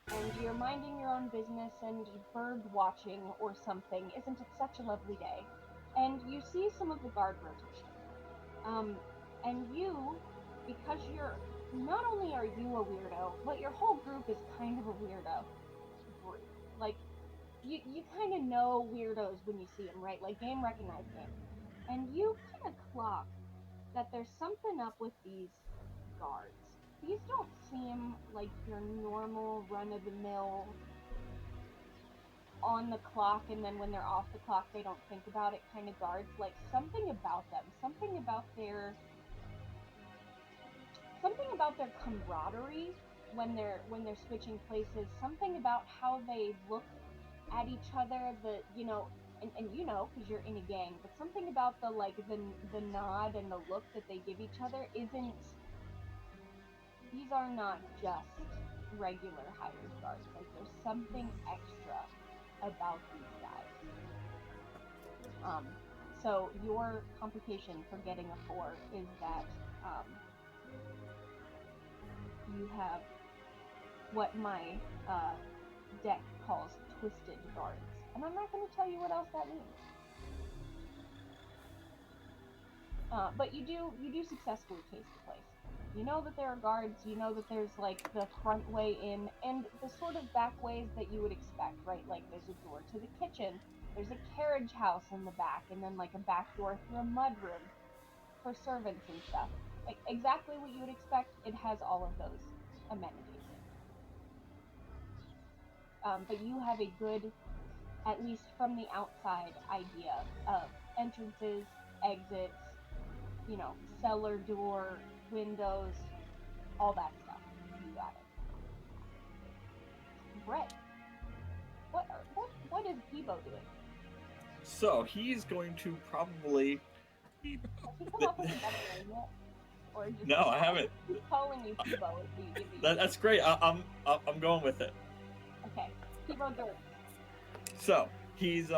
and you're minding your own business and bird watching or something. Isn't it such a lovely day? And you see some of the guard rotation. And you, because you're, not only are you a weirdo, but your whole group is kind of a weirdo group. Like, you kind of know weirdos when you see them, right? Like, game recognized game. And you kind of clock that there's something up with these guards. These don't seem like your normal run-of-the-mill on the clock, and then when they're off the clock they don't think about it kind of guards. Like, something about them, something about their camaraderie when they're switching places, something about how they look at each other, the, you know, and you know because you're in a gang, but something about the like the nod and the look that they give each other isn't these are not just regular hired guards. Like, there's something extra about these guys. So your complication for getting a 4 is that you have what my deck calls twisted guards, and I'm not going to tell you what else that means. But you do successfully case the place. You know that there are guards, you know that there's like the front way in and the sort of back ways that you would expect, right? Like there's a door to the kitchen, there's a carriage house in the back, and then like a back door through a mudroom for servants and stuff. Like exactly what you would expect, it has all of those amenities. But you have a good, at least from the outside, idea of entrances, exits, you know, cellar door, windows, all that stuff. You got it. Brett, what is Peebo doing? So he's going to probably. Has he come up with a better name yet? Or just No, I haven't. He's calling you Peebo if you give me. That's great. I'm going with it. Okay, Peebo Dirt. So he's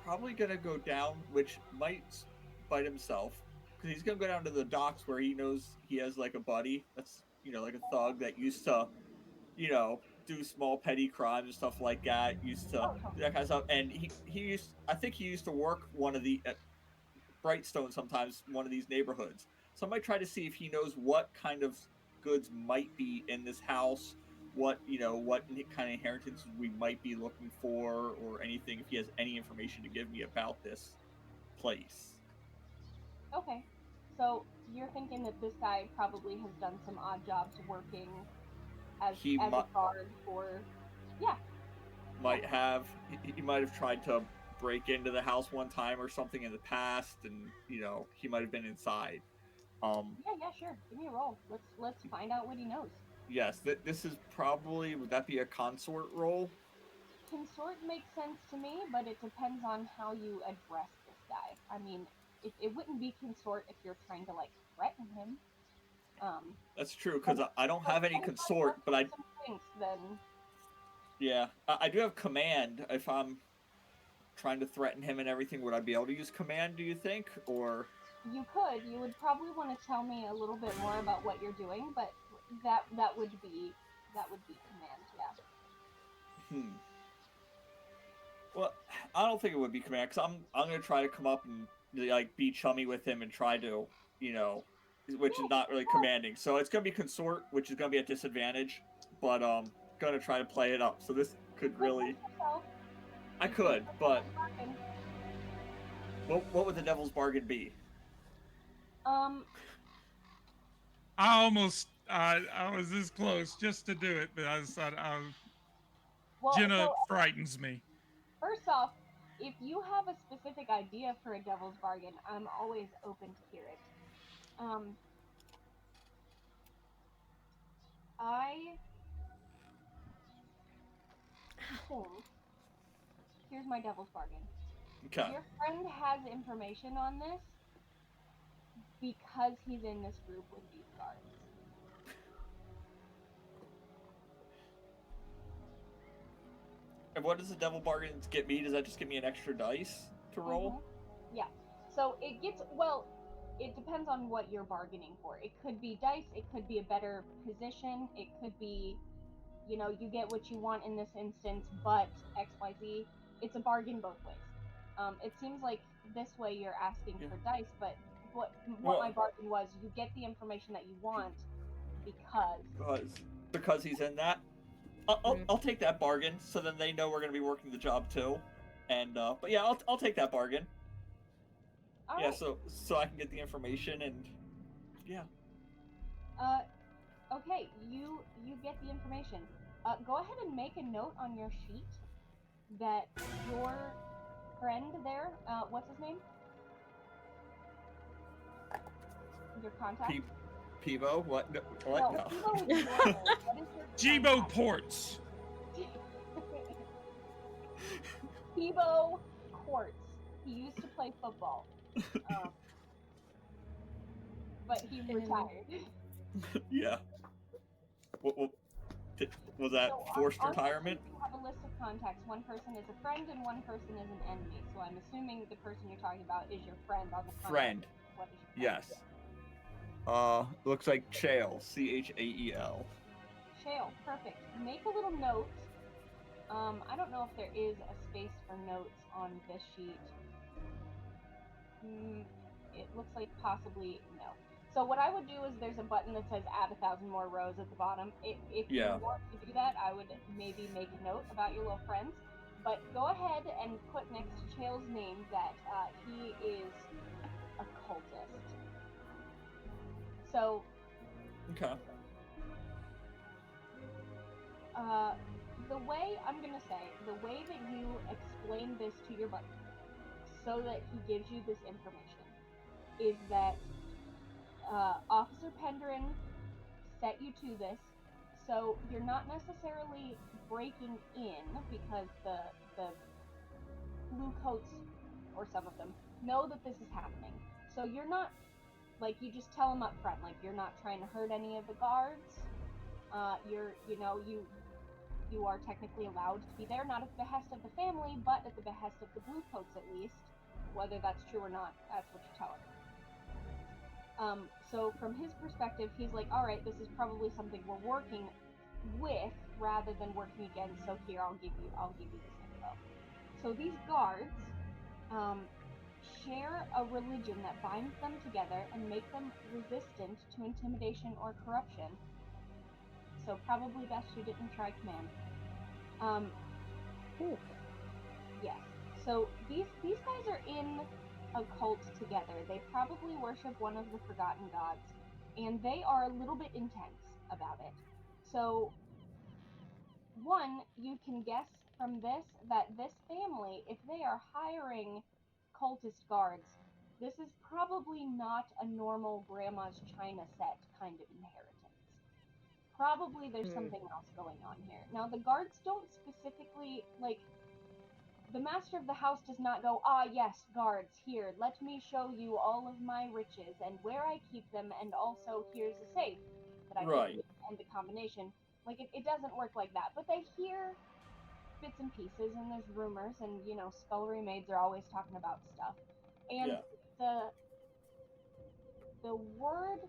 probably gonna go down, which might bite himself, because he's gonna go down to the docks where he knows he has like a buddy that's, you know, like a thug that used to, you know, do small petty crimes and stuff like that. Used to do that kind of stuff, and I think he used to work one of the at Brightstone sometimes, one of these neighborhoods. So I might try to see if he knows what kind of goods might be in this house, what kind of inheritance we might be looking for, or anything, if he has any information to give me about this place. Okay, so you're thinking that this guy probably has done some odd jobs working as a guard for, yeah. He might have tried to break into the house one time or something in the past, and you know, he might have been inside. Yeah, sure. Give me a roll. Let's find out what he knows. Yes, this is probably, would that be a consort roll? Consort makes sense to me, but it depends on how you address this guy. I mean, it wouldn't be consort if you're trying to like threaten him. That's true, because I don't have any consort, but I. Then. Yeah, I do have command. If I'm trying to threaten him and everything, would I be able to use command, do you think? Or you could. You would probably want to tell me a little bit more about what you're doing, but that would be command, yeah. Well, I don't think it would be command, because I'm gonna try to come up and like be chummy with him and try to, you know, which is not really commanding. So it's gonna be consort, which is gonna be at disadvantage, but gonna try to play it up. So this could really. I could, but what would the devil's bargain be? I was this close just to do it, but I decided Jenna frightens me. First off, if you have a specific idea for a devil's bargain, I'm always open to hear it. I think here's my devil's bargain. Okay. Your friend has information on this because he's in this group with these guards. And what does the devil bargain get me? Does that just give me an extra dice to roll? Mm-hmm. Yeah. So it gets, well, it depends on what you're bargaining for. It could be dice, it could be a better position, it could be, you know, you get what you want in this instance, but XYZ. It's a bargain both ways. It seems like this way you're asking for dice, but what my bargain was, you get the information that you want because he's in that. I'll take that bargain, so then they know we're going to be working the job too, and but yeah, I'll take that bargain. All yeah, right. so I can get the information, and yeah. Okay, you get the information. Go ahead and make a note on your sheet that your friend there, what's his name? Your contact? Peebo? What? No. What? No. Peebo is normal. What is your Jibo contact? Ports. Peebo Quartz. He used to play football. But he retired. Yeah. Was that So forced on this retirement? list, you have a list of contacts. One person is a friend and one person is an enemy. So I'm assuming the person you're talking about is your friend on the contact Friend. list. What is your friend? Yes. Looks like Chael. Chael. Shale, perfect. Make a little note. I don't know if there is a space for notes on this sheet. It looks like possibly no. So what I would do is there's a button that says add 1,000 more rows at the bottom. If Yeah. you want to do that, I would maybe make a note about your little friends. But go ahead and put next to Chael's name that he is a cultist. So Okay. the way the way that you explain this to your buddy so that he gives you this information is that Officer Pendrin set you to this, so you're not necessarily breaking in because the blue coats, or some of them, know that this is happening. So you're not, like, you just tell them up front, like, you're not trying to hurt any of the guards. You are technically allowed to be there, not at the behest of the family, but at the behest of the blue coats at least. Whether that's true or not, that's what you tell him. So from his perspective, he's like, all right, this is probably something we're working with rather than working against. So here, I'll give you this info. So these guards share a religion that binds them together and make them resistant to intimidation or corruption. So probably best you didn't try command. Yes. So these guys are in a cult together. They probably worship one of the forgotten gods, and they are a little bit intense about it. So, one, you can guess from this that this family, if they are hiring cultist guards, this is probably not a normal grandma's china set kind of inheritance. Probably there's something else going on here. Now, the guards don't specifically, like, the master of the house does not go, yes, guards, here, let me show you all of my riches and where I keep them, and also here's a safe that I Right. keep and a combination. Like, it doesn't work like that. But they hear bits and pieces, and there's rumors, and, scullery maids are always talking about stuff. And Yeah. the word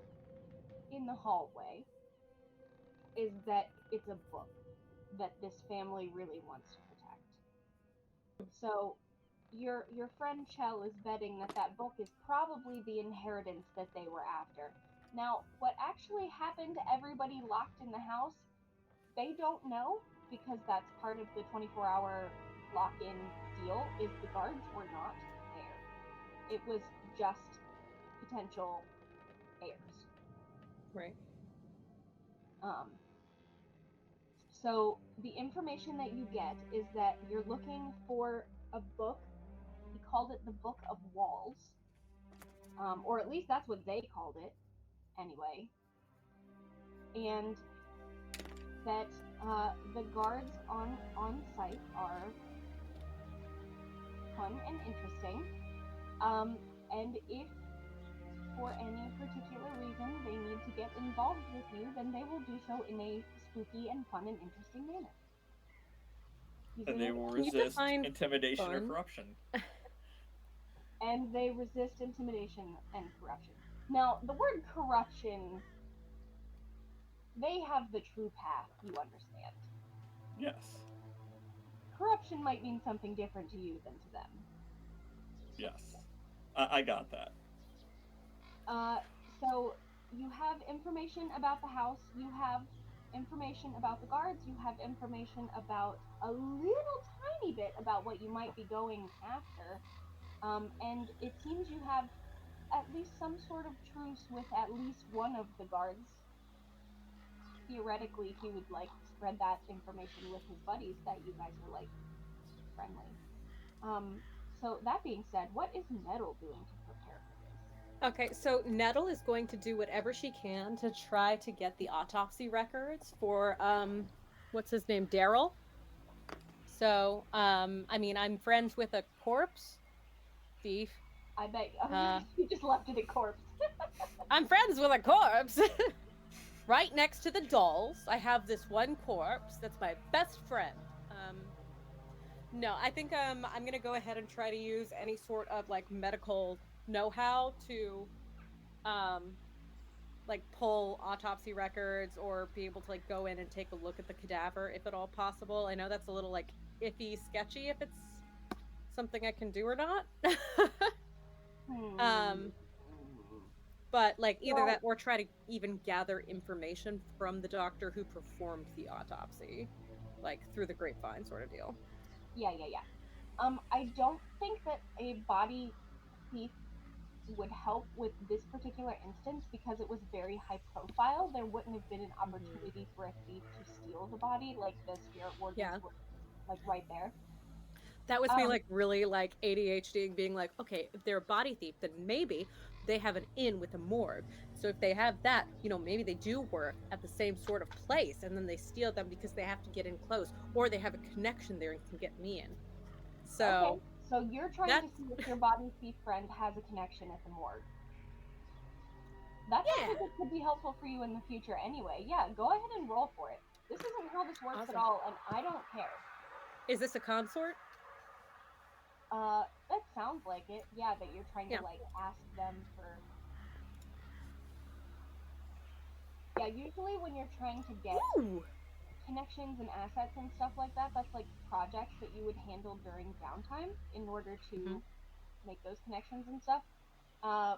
in the hallway is that it's a book that this family really wants to protect. So your friend Chell is betting that book is probably the inheritance that they were after. Now, what actually happened to everybody locked in the house, they don't know, because that's part of the 24-hour lock-in deal, is the guards were not there. It was just potential heirs. Right. So the information that you get is that you're looking for a book. He called it the Book of Walls, or at least that's what they called it, anyway. And that the guards on site are fun and interesting. And if for any particular reason they need to get involved with you, then they will do so in a spooky and fun and interesting manner. And they will Can you resist define intimidation or fun? corruption. And they resist intimidation and corruption. Now, the word corruption, they have the true path, you understand. Yes. Corruption might mean something different to you than to them. Yes. I got that. So you have information about the house, you have information about the guards, you have information about a little tiny bit about what you might be going after, and it seems you have at least some sort of truce with at least one of the guards. Theoretically, he would like spread that information with his buddies that you guys are like friendly. So that being said, what is Nettle doing to prepare for this? Okay, so Nettle is going to do whatever she can to try to get the autopsy records for what's his name, Daryl. So I mean, I'm friends with a corpse thief. I bet you just left it a corpse. I'm friends with a corpse. right next to the dolls, I have this one corpse that's my best friend. No, I think I'm gonna go ahead and try to use any sort of like medical know-how to um like pull autopsy records or be able to like go in and take a look at the cadaver if at all possible. I know that's a little like iffy, sketchy if it's something I can do or not. Hmm. um but like either Well, that or try to even gather information from the doctor who performed the autopsy, like through the grapevine sort of deal. yeah. I don't think that a body thief would help with this particular instance because it was very high profile. There wouldn't have been an Mhm. opportunity for a thief to steal the body, like the spirit wardens Yeah. were like right there. That was me Um, like really like ADHD and being like, okay, if they're a body thief, then maybe they have an in with a morgue. So if they have that, maybe they do work at the same sort of place and then they steal them because they have to get in close or they have a connection there and can get me in. okay, So so you're trying to that's see if your body thief friend has a connection at the morgue. That's yeah. something that could be helpful for you in the future anyway. Yeah, go ahead and roll for it. This isn't how this works at Awesome. all, and I don't care. Is this a consort? That sounds like it. Yeah, that you're trying to Yeah. like ask them for. Yeah, usually when you're trying to get Ooh. connections and assets and stuff like that, that's like projects that you would handle during downtime in order Hmm. to make those connections and stuff. Uh,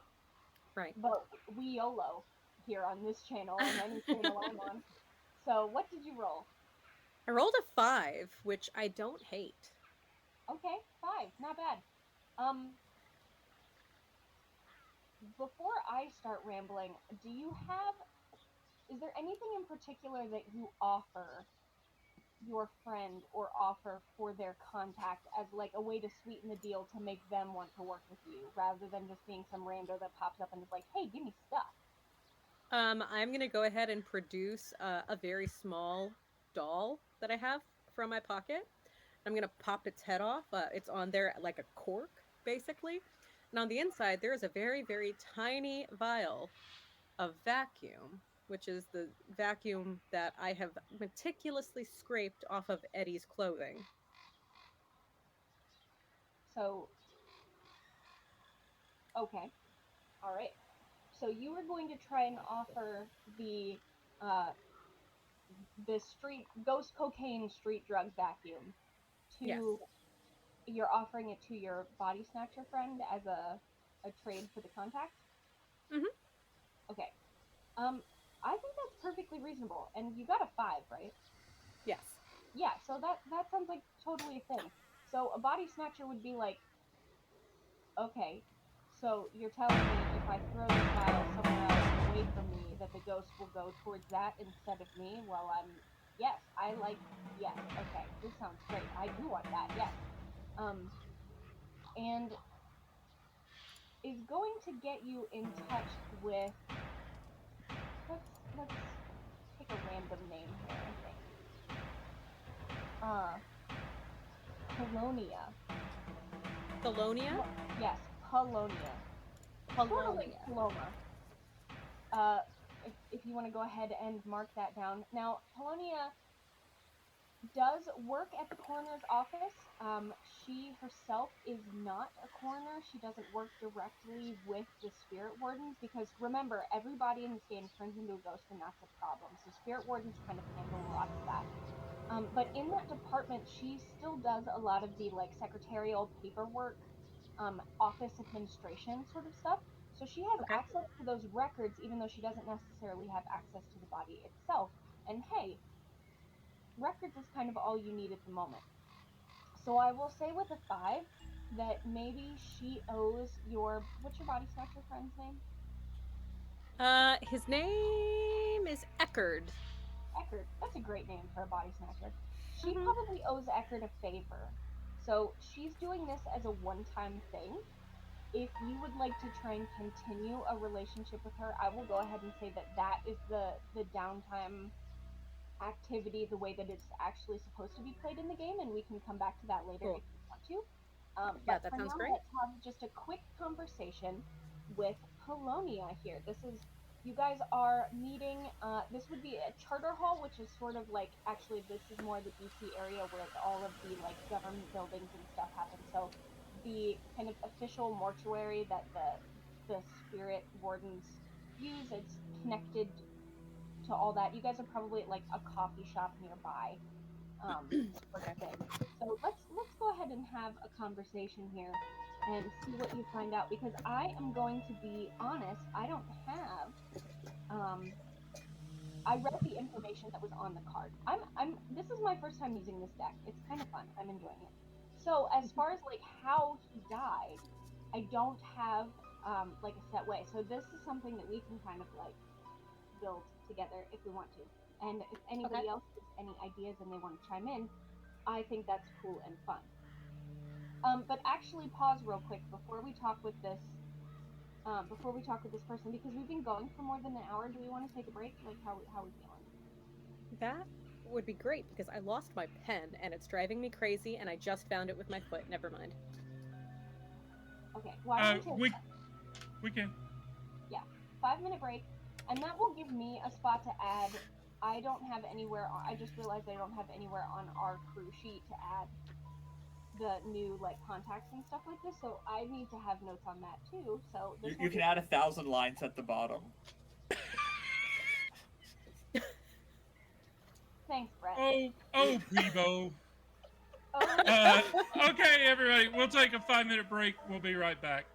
Right. but we YOLO here on this channel and any channel I'm on. So what did you roll? I rolled a 5, which I don't hate. Okay, 5, not bad. Um, before I start rambling, do you have? Is there anything in particular that you offer your friend or offer for their contact as like a way to sweeten the deal to make them want to work with you rather than just being some rando that pops up and is like, hey, give me stuff. I'm gonna go ahead and produce a very small doll that I have from my pocket. I'm gonna pop its head off. It's on there like a cork, basically. And on the inside, there is a very, very tiny vial of vacuum, which is the vacuum that I have meticulously scraped off of Eddie's clothing. So, okay, all right. So you were going to try and offer uh the street ghost cocaine street drug vacuum Yes. to you're offering it to your body snatcher friend as a trade for the contact. Hmm. Okay. Um, I think that's perfectly reasonable. And you got a 5, right? Yes. Yeah, so that sounds like totally a thing. So a body snatcher would be like, okay, so you're telling me if I throw this vial somewhere else away from me, that the ghost will go towards that instead of me? Well, yes, yes, okay, this sounds great. I do want that, yes. And is going to get you in touch with, let's pick a random name here, I think. Uh, Polonia. Thalonia? Yes, Polonia. Sort of like Polonia. Paloma. Uh, if you want to go ahead and mark that down. Now, Polonia does work at the coroner's office. She herself is not a coroner. She doesn't work directly with the spirit wardens because remember, everybody in this game turns into a ghost, and that's a problem. So spirit wardens kind of handle a lot of that. But in that department, she still does a lot of the like secretarial paperwork, office administration sort of stuff. So she has Okay. access to those records, even though she doesn't necessarily have access to the body itself. And hey, records is kind of all you need at the moment. So I will say with a 5 that maybe she owes what's your body snatcher friend's name? His name is Eckerd. Eckerd. That's a great name for a body snatcher. She Hmm. probably owes Eckerd a favor. So she's doing this as a one-time thing. If you would like to try and continue a relationship with her, I will go ahead and say that that is the downtime activity, the way that it's actually supposed to be played in the game, and we can come back to that later Cool. if you want to. Yeah, But that for sounds now, great. let's have just a quick conversation with Polonia here. This is You guys are meeting. This would be a charter hall, which is sort of like, actually, this is more the DC area where all of the like government buildings and stuff happen. So the kind of official mortuary that the spirit wardens use, it's connected to all that. You guys are probably at like a coffee shop nearby, sort of thing. So let's go ahead and have a conversation here and see what you find out, because I am going to be honest, I don't have um I read the information that was on the card. This is my first time using this deck. It's kind of fun. I'm enjoying it. So as far as like how he died, I don't have like a set way. So this is something that we can kind of like build together if we want to. And if anybody else has any ideas and they want to chime in, I think that's cool and fun. But actually, pause real quick before we talk with this. Before we talk with this person, because we've been going for more than an hour. Do we want to take a break? Like, how we feeling? That would be great because I lost my pen and it's driving me crazy and I just found it with my foot. Never mind. Okay. Why don't we can. 5-minute break, and that will give me a spot to add. I don't have anywhere. I just realized I don't have anywhere on our crew sheet to add the new like contacts and stuff like this. So I need to have notes on that too. So this You can add 1,000 lines at the bottom. Thanks, Brett. Oh, Peebo. Oh. Okay, everybody, we'll take a 5-minute break. We'll be right back.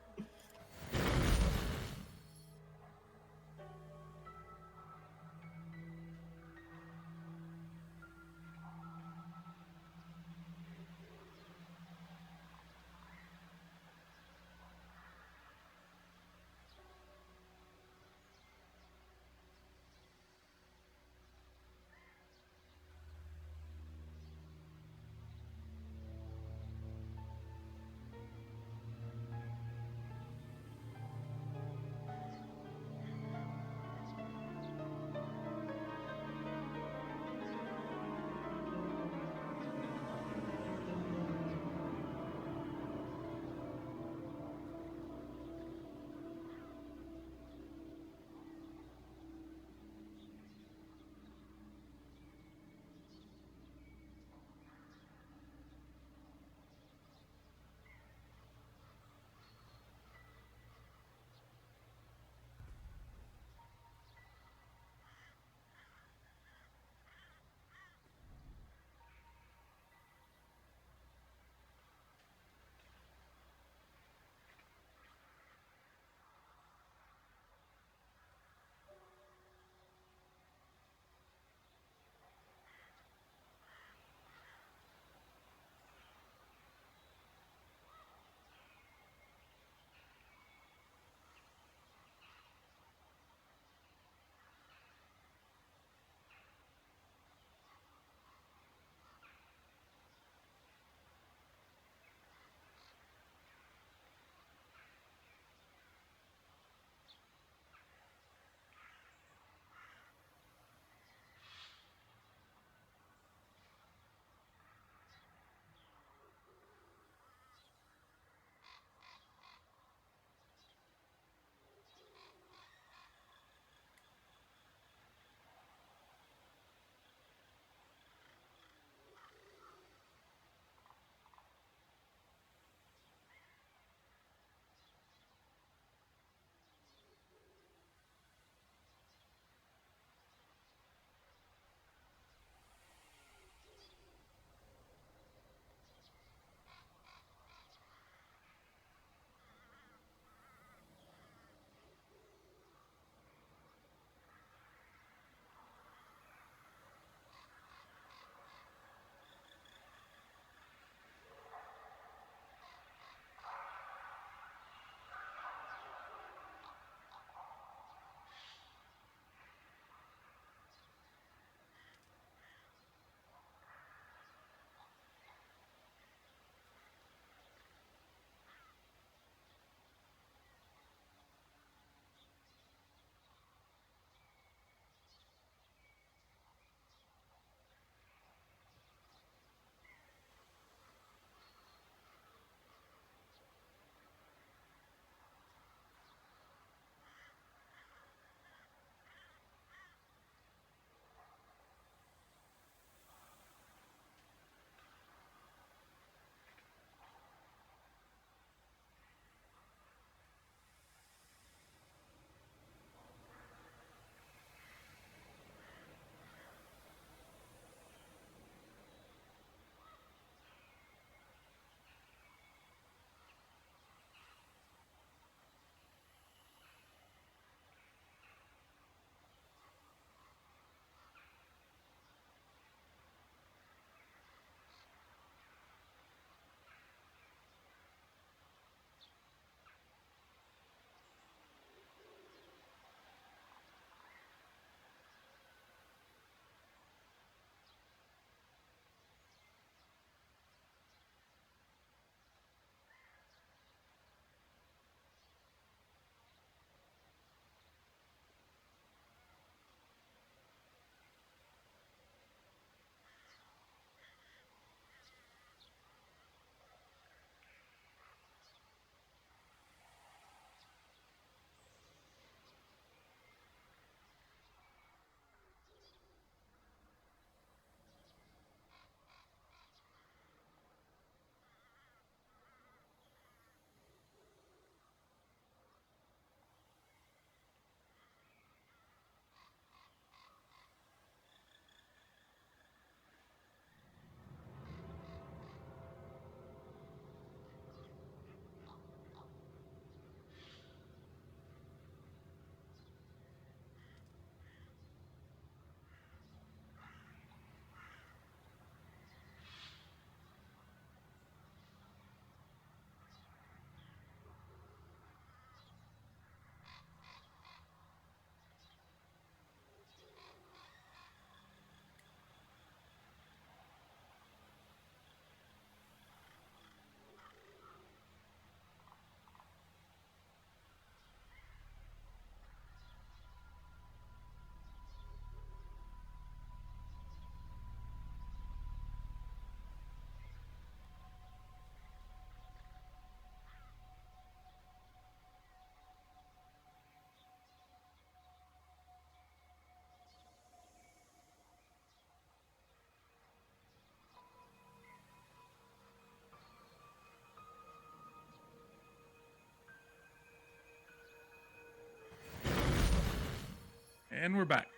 And we're back.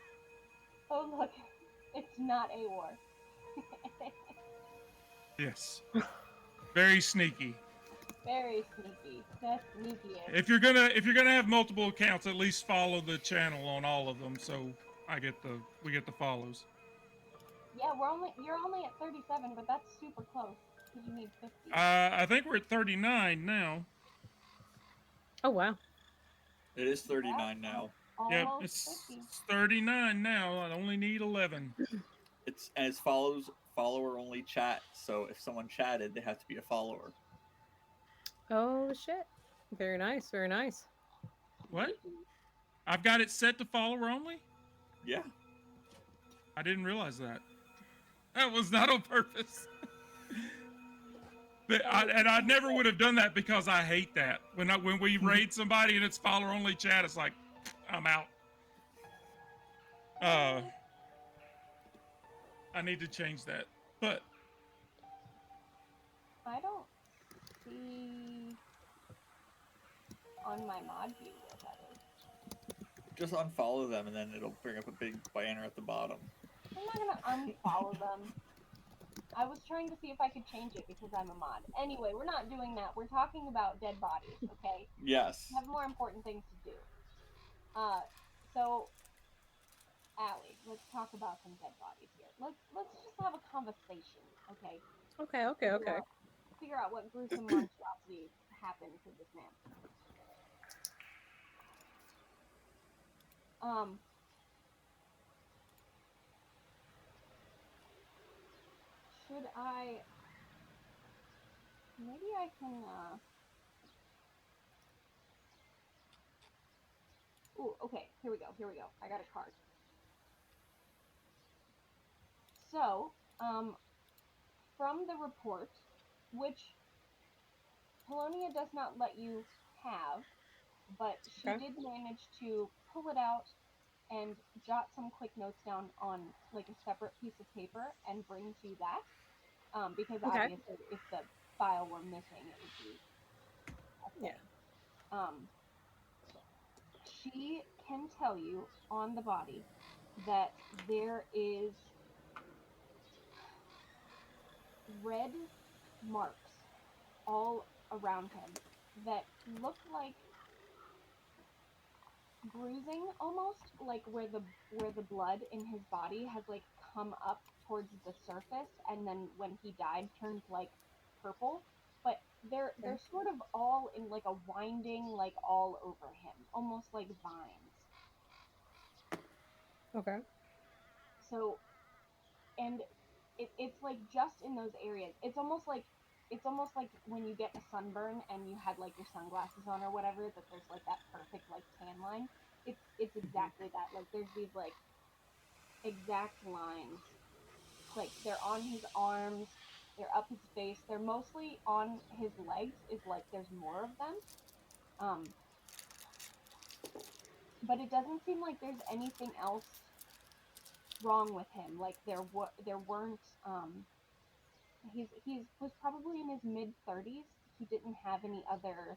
Oh look, it's not a war. Yes. Very sneaky. Very sneaky. That's sneakiest. If you're gonna have multiple accounts, at least follow the channel on all of them, so we get the follows. Yeah, you're only at 37, but that's super close. Because you need 50. I think we're at 39 now. Oh wow. It is 39 now. Yep, Almost it's 50. 39 now. I only need 11. It's follower only chat. So if someone chatted, they have to be a follower. Oh shit. Very nice. Very nice. What? I've got it set to follower only? Yeah. I didn't realize that. That was not on purpose. And I never would have done that because I hate that. When we raid somebody and it's follower only chat, it's like, I'm out. I need to change that. But I don't see on my mod view what that is. Just unfollow them and then it'll bring up a big banner at the bottom. I'm not gonna unfollow them. I was trying to see if I could change it because I'm a mod. Anyway, we're not doing that. We're talking about dead bodies, okay? Yes. We have more important things to do. So, Allie, let's talk about some dead bodies here. Let's just have a conversation, okay? Okay. Figure out what gruesome monstrosity happened to this man. Should I... Maybe I can, Ooh, okay, here we go. I got a card. So, from the report, which Polonia does not let you have, but she Okay. did manage to pull it out and jot some quick notes down on like a separate piece of paper and bring to that. Because Okay. obviously, if the file were missing, it would be a thing. She can tell you on the body that there is red marks all around him that look like bruising, almost like where the blood in his body has like come up towards the surface and then when he died turned like purple, but they're sort of all in like a winding like all over him, almost like vines. Okay. So, and it's like just in those areas. It's almost like when you get a sunburn and you had like your sunglasses on or whatever, that there's like that perfect like tan line. It's exactly that. Like there's these like exact lines. Like they're on his arms, they're up his face, they're mostly on his legs. Is like there's more of them. But it doesn't seem like there's anything else wrong with him. Like there weren't he was probably in his mid 30s. He didn't have any other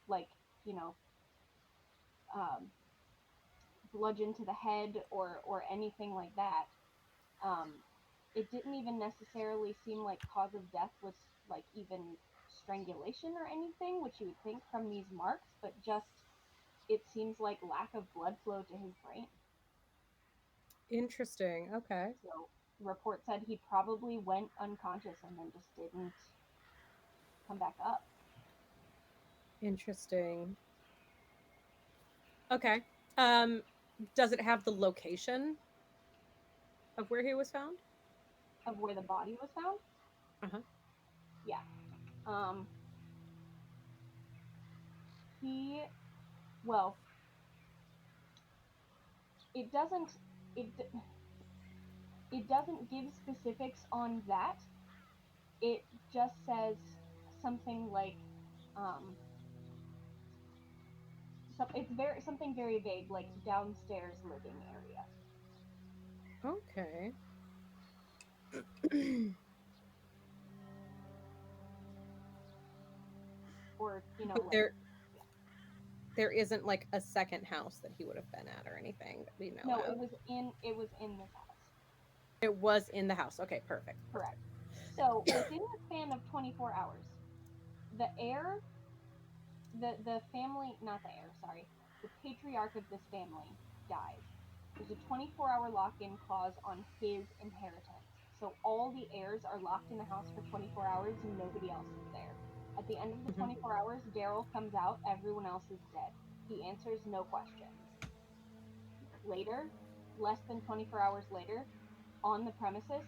like, you know, bludgeon to the head or anything like that. It didn't even necessarily seem like cause of death was like even strangulation or anything, which you would think from these marks, but just it seems like lack of blood flow to his brain. Interesting. Okay. So report said he probably went unconscious and then just didn't come back up. Interesting. Okay. Does it have the location of where he was found? Of where the body was found? Uh-huh. Yeah. Well, it doesn't give specifics on that. It just says something like something very vague, like downstairs living area. Okay. Or, you know, But like, there there isn't like a second house that he would have been at or anything that we know No, of. it was in this house. It was in the house. Okay, perfect. Correct. So within the span of 24 hours, the heir, the family, not the heir, sorry, the patriarch of this family dies. There's a 24-hour lock-in clause on his inheritance. So all the heirs are locked in the house for 24 hours and nobody else is there. At the end of the Mhm. 24 hours, Daryl comes out, everyone else is dead. He answers no questions. Later, less than 24 hours later, on the premises,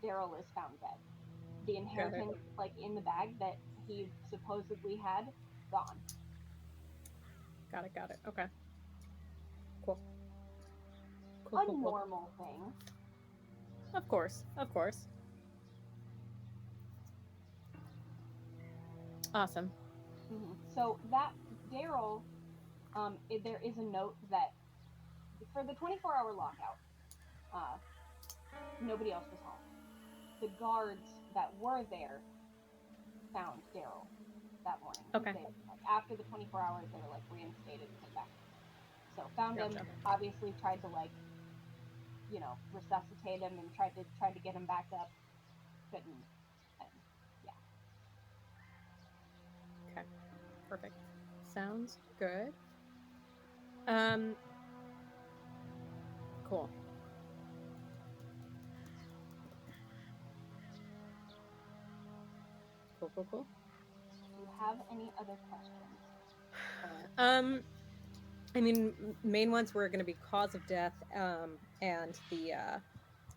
Daryl is found dead. The inheritance, like in the bag that he supposedly had, gone. Got it. Got it. Okay. Cool. Cool. A Cool. Cool. normal thing. Of course. Of course. Awesome. So that Daryl, there is a note that for the 24-hour lockout, nobody else was home. The guards that were there found Daryl that morning. Okay. After the 24 hours, they were like reinstated and came back. So found him. Gotcha. Obviously tried to like, resuscitate him and tried to get him back up. Couldn't. And yeah. Okay. Perfect. Sounds good. Cool. Cool. Cool. Cool. Do you have any other questions? I mean, main ones were going to be cause of death, and the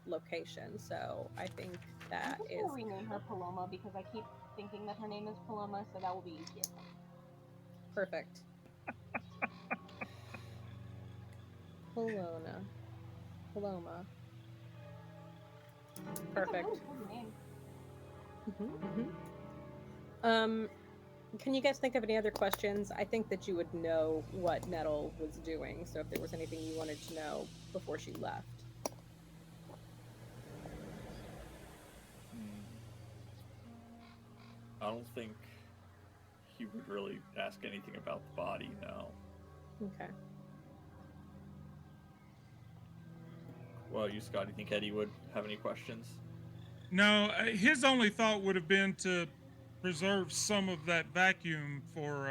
location. So I think that I'm just is gonna rename her Paloma because I keep thinking that her name is Paloma, so that will be easier for me. perfect. Paloma. Perfect. It's a really good name. Can you guys think of any other questions? I think that you would know what Nettle was doing, so if there was anything you wanted to know before she left. I don't think he would really ask anything about the body, no. Okay. Well, you, Scott, do you think Eddie would have any questions? No, his only thought would have been to preserve some of that vacuum for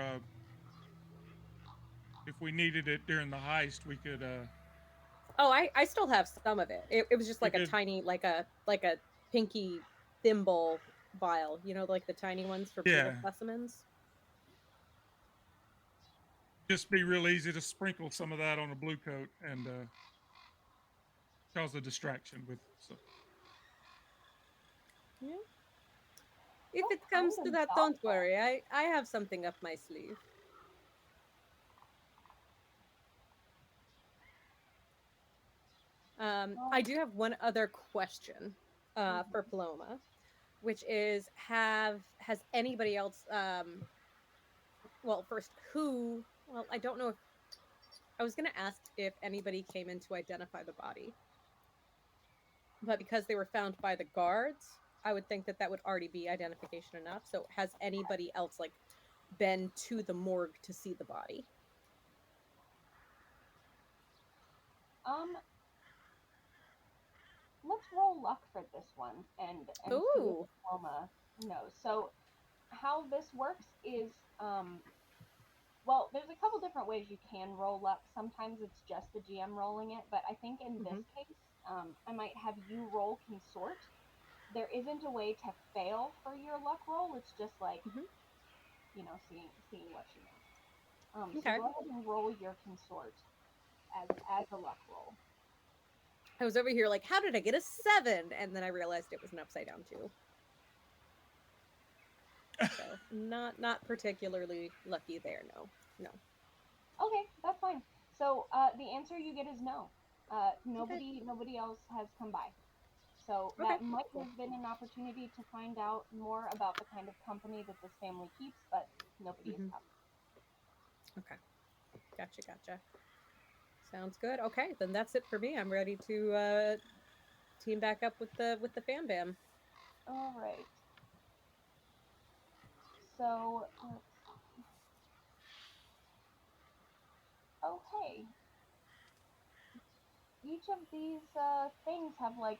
if we needed it during the heist. We could. Oh, I still have some of it. It was just We like a could- tiny, like a pinky thimble vial, like the tiny ones for beetle Yeah. specimens. Just be real easy to sprinkle some of that on a blue coat and cause a distraction with. So. Yeah. If What it comes kind to of that, dog don't bone? worry. I have something up my sleeve. I do have one other question for Paloma, which is has anybody else well, first, well, I don't know if I was going to ask if anybody came in to identify the body, but because they were found by the guards, I would think that that would already be identification enough. So has anybody else like been to the morgue to see the body? Let's roll luck for this one and see Ooh. if Paloma knows. So how this works is well, there's a couple different ways you can roll luck. Sometimes it's just the GM rolling it, but I think in this case, I might have you roll consort. There isn't a way to fail for your luck roll. It's just like seeing what she knows. Okay. So go ahead and roll your consort as a luck roll. I was over here like, how did I get a 7? And then I realized it was an upside down 2. So not particularly lucky there. No. Okay, that's fine. So the answer you get is no. Nobody else has come by. So Okay, that might cool. have been an opportunity to find out more about the kind of company that this family keeps, but nobody has come. Okay. Gotcha. Sounds good. Okay, then that's it for me. I'm ready to team back up with the Fam Bam. All right. So let's see. oh hey, each of these things have like.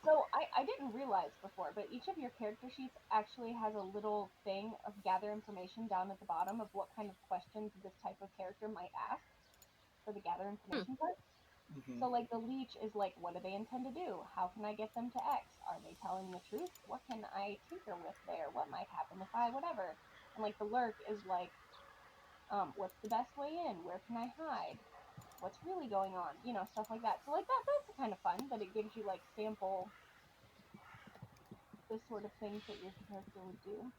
So I didn't realize before, but each of your character sheets actually has a little thing of gather information down at the bottom of what kind of questions this type of character might ask for the gather information part. Hmm. So like the leech is like, what do they intend to do? How can I get them to X? Are they telling the truth? What can I tinker with there? What might happen if I whatever? And like the lurk is like, what's the best way in? Where can I hide? What's really going on? You know, stuff like that. So like that's kind of fun that it gives you like sample the sort of things that your character would do.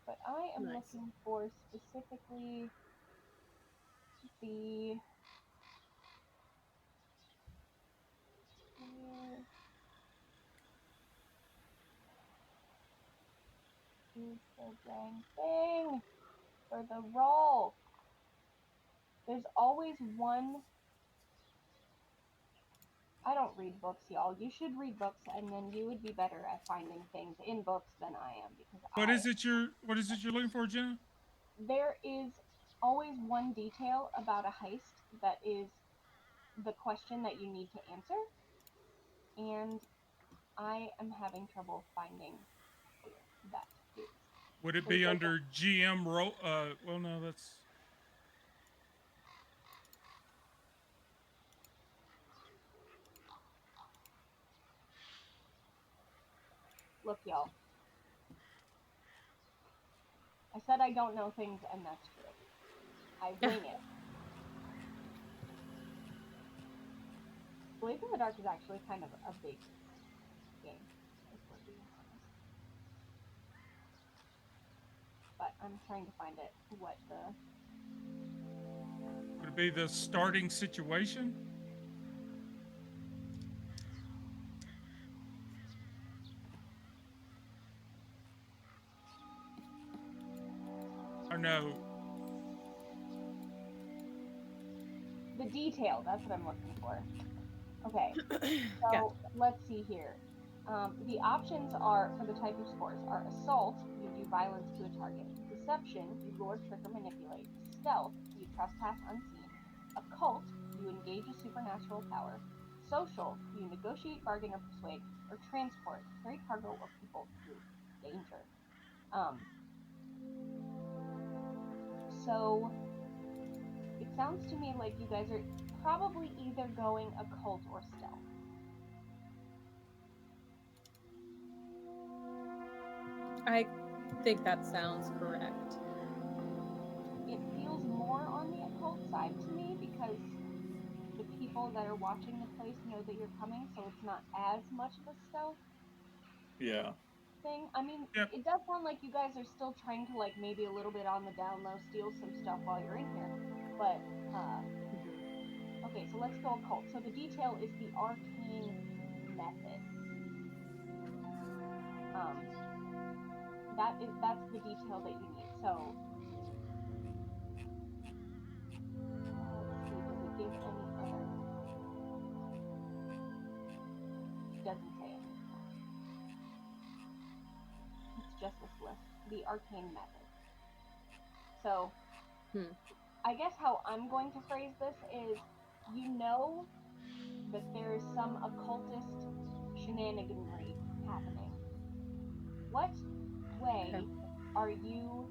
But I am Nice. looking for specifically the where is the dang thing for the roll? There's always one. I don't read books, y'all. You should read books, and then you would be better at finding things in books than I am because What is it you're looking for, Jenna? there is always one detail about a heist that is the question that you need to answer, and I am having trouble finding where that is. Would it There's be like a, under GM role? Well, no, that's look, y'all. I said I don't know things, and that's true. I wing it. Blades in the Dark is actually kind of a big game, if we're being honest. But I'm trying to find it. What the? would it be the starting situation? Or no? The detail. That's what I'm looking for. Okay. Gotcha. So let's see here. The options are for the type of scores are assault, you do violence to a target; deception, you lure, trick, or manipulate; stealth, you trespass unseen; occult, you engage a supernatural power; social, you negotiate, bargain, or persuade; or transport, carry cargo or people through danger. Um, so it sounds to me like you guys are probably either going occult or stealth. I think that sounds correct. It feels more on the occult side to me because the people that are watching the place know that you're coming, so it's not as much of a stealth Yeah. thing. I mean, Yep. it does sound like you guys are still trying to like maybe a little bit on the down low steal some stuff while you're in here. But okay, so let's go occult. So the detail is the arcane method. Um, that's the detail that you need. So let's see, does it give any other? It doesn't say anything else. It's just this list, the arcane method. So I guess how I'm going to phrase this is, you know that there's some occultist shenaniganry happening. What way Okay. are you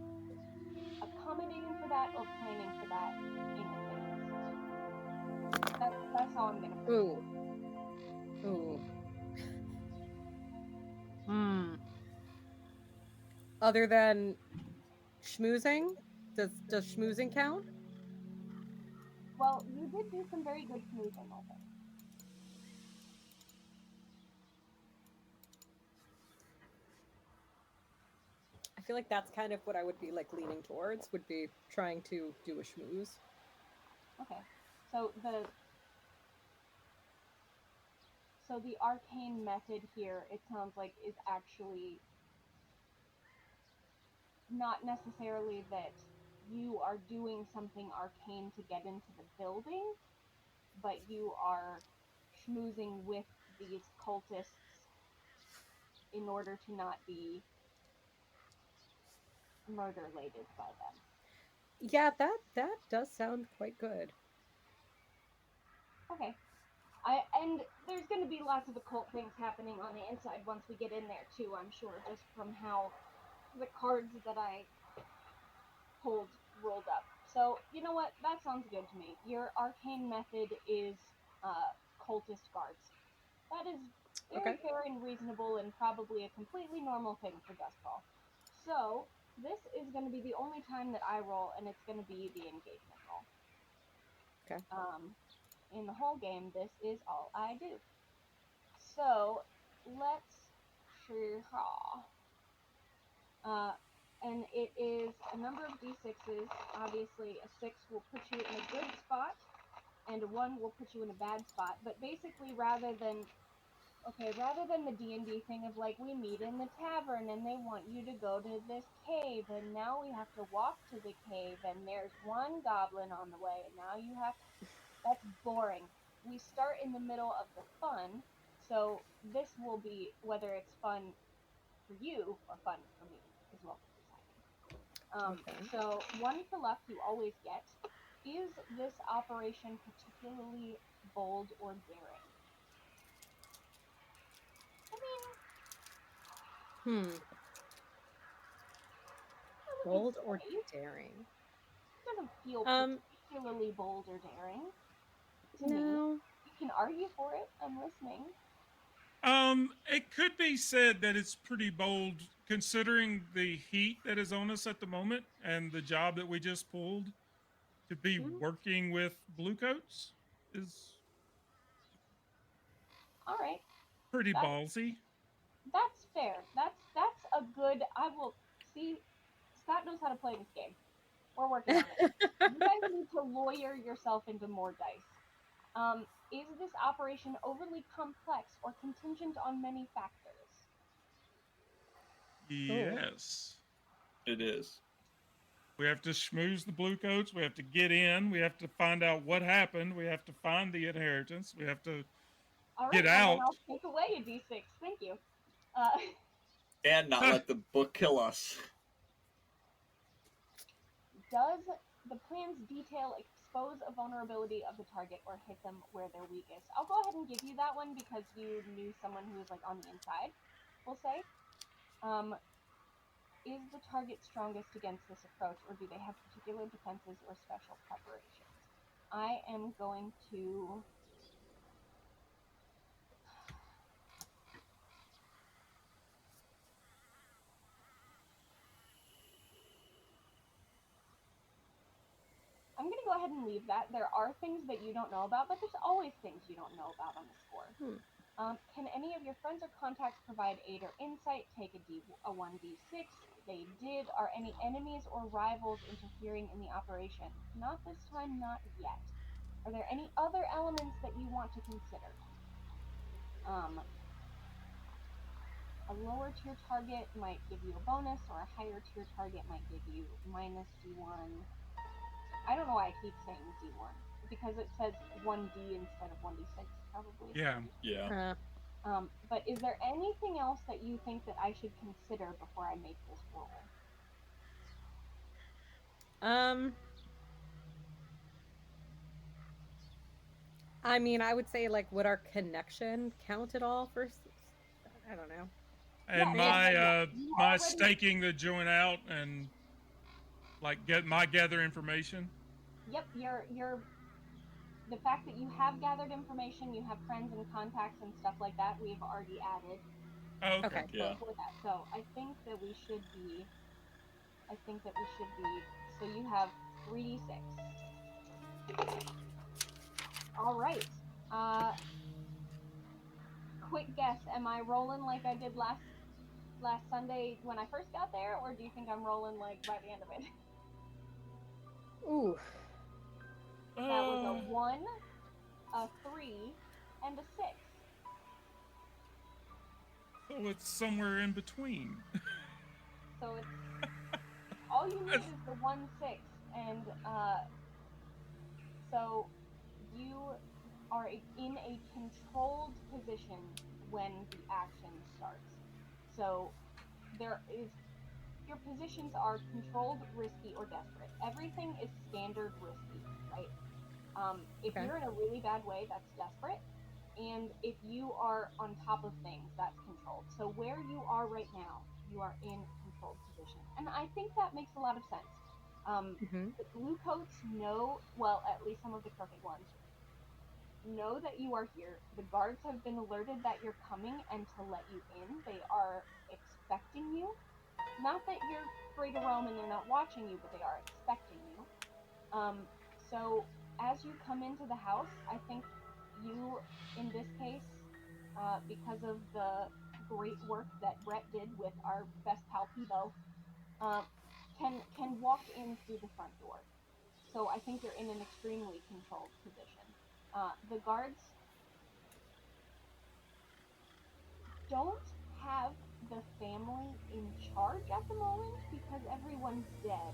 accommodating for that or planning for that in advance? That's how I'm gonna phrase Ooh. Ooh. Hmm. Other than schmoozing, does schmoozing count? it. Well, you did do some very good schmoozing, I think. I feel like that's kind of what I would be like leaning towards. Would be trying to do a schmooze. Okay. So the arcane method here, it sounds like, is actually not necessarily that you are doing something arcane to get into the building, but you are schmoozing with these cultists in order to not be murder-lated by them. Yeah, that does sound quite good. Okay. And there's going to be lots of occult things happening on the inside once we get in there too. I'm sure, just from how the cards that I pulled rolled up. So you know what? That sounds good to me. Your arcane method is cultist guards. That is very Okay. fair and reasonable, and probably a completely normal thing for Dustfall. So this is going to be the only time that I roll, and it's going to be the engagement roll. Okay. In the whole game, this is all I do. So let's see. Uh, and it is a number of d6s. Obviously, a 6 will put you in a good spot, and a 1 will put you in a bad spot. But basically, rather than the D&D thing of like we meet in the tavern and they want you to go to this cave and now we have to walk to the cave and there's one goblin on the way and now you have that's boring. We start in the middle of the fun, so this will be whether it's fun for you or fun for me is what we're deciding. Okay. So one for luck you always get. Is this operation particularly bold or daring? I mean, Hmm. I would Bold or say daring? it doesn't feel Um, particularly bold or daring to me. no. You can argue for it. I'm listening. It could be said that it's pretty bold considering the heat that is on us at the moment and the job that we just pulled to be Mm, working with bluecoats is All right, pretty that's ballsy. that's fair. That's a good. I will see. Scott knows how to play this game. We're working on it. You guys need to lawyer yourself into more dice. Is this operation overly complex or contingent on many factors? Oh. Yes. It is. We have to schmooze the bluecoats. We have to get in. We have to find out what happened. We have to find the inheritance. We have to All right, get well then out. I'll take away a d6. Thank you. Uh, And not let the book kill us. Does the plan's detail expose a vulnerability of the target or hit them where they're weakest? I'll go ahead and give you that one because you knew someone who was like on the inside, we'll say. Um, is the target strongest against this approach, or do they have particular defenses or special preparations? I am going to. I'm going to go ahead and leave that. There are things that you don't know about, but there's always things you don't know about on the score. Hmm. Can any of your friends or contacts provide aid or insight? Take a 1d6. They did. Are any enemies or rivals interfering in the operation? Not this time, not yet. Are there any other elements that you want to consider? A lower tier target might give you a bonus, or a higher tier target might give you minus d1. I don't know why I keep saying d1 because it says 1d instead of 1d6. Probably Yeah. Yeah. But is there anything else that you think that I should consider before I make this roll? Um, I mean, I would say like, would our connection count at all for? I don't know. And Yeah. my You my already. staking the joint out and like get my gather information. Yep. You're the fact that you have gathered information, you have friends and contacts and stuff like that. We've already added Oh, okay. Okay, Yeah. cool. for that. So I think that we should be. I think that we should be. So you have 3d6. All right. Uh, quick guess. Am I rolling like I did last Sunday when I first got there, or do you think I'm rolling like by the end of it? Ooh. That was a Uh, 1, a 3, and a 6. so it's somewhere in between. So it's all you need is the 1 6, and so you are in a controlled position when the action starts. So there is your positions are controlled, risky, or desperate. Everything is standard risky, right? If Okay. you're in a really bad way, that's desperate. And if you are on top of things, that's controlled. So where you are right now, you are in a controlled position. And I think that makes a lot of sense. Hmm. The blue coats know, well, at least some of the crooked ones, know that you are here. The guards have been alerted that you're coming and to let you in. They are expecting you. Not that you're free to roam and they're not watching you, but they are expecting you. Um, so as you come into the house, I think you, in this case, because of the great work that Brett did with our best pal Peebo, uh, can walk in through the front door. So I think you're in an extremely controlled position. The guards don't have the family in charge at the moment because everyone's dead.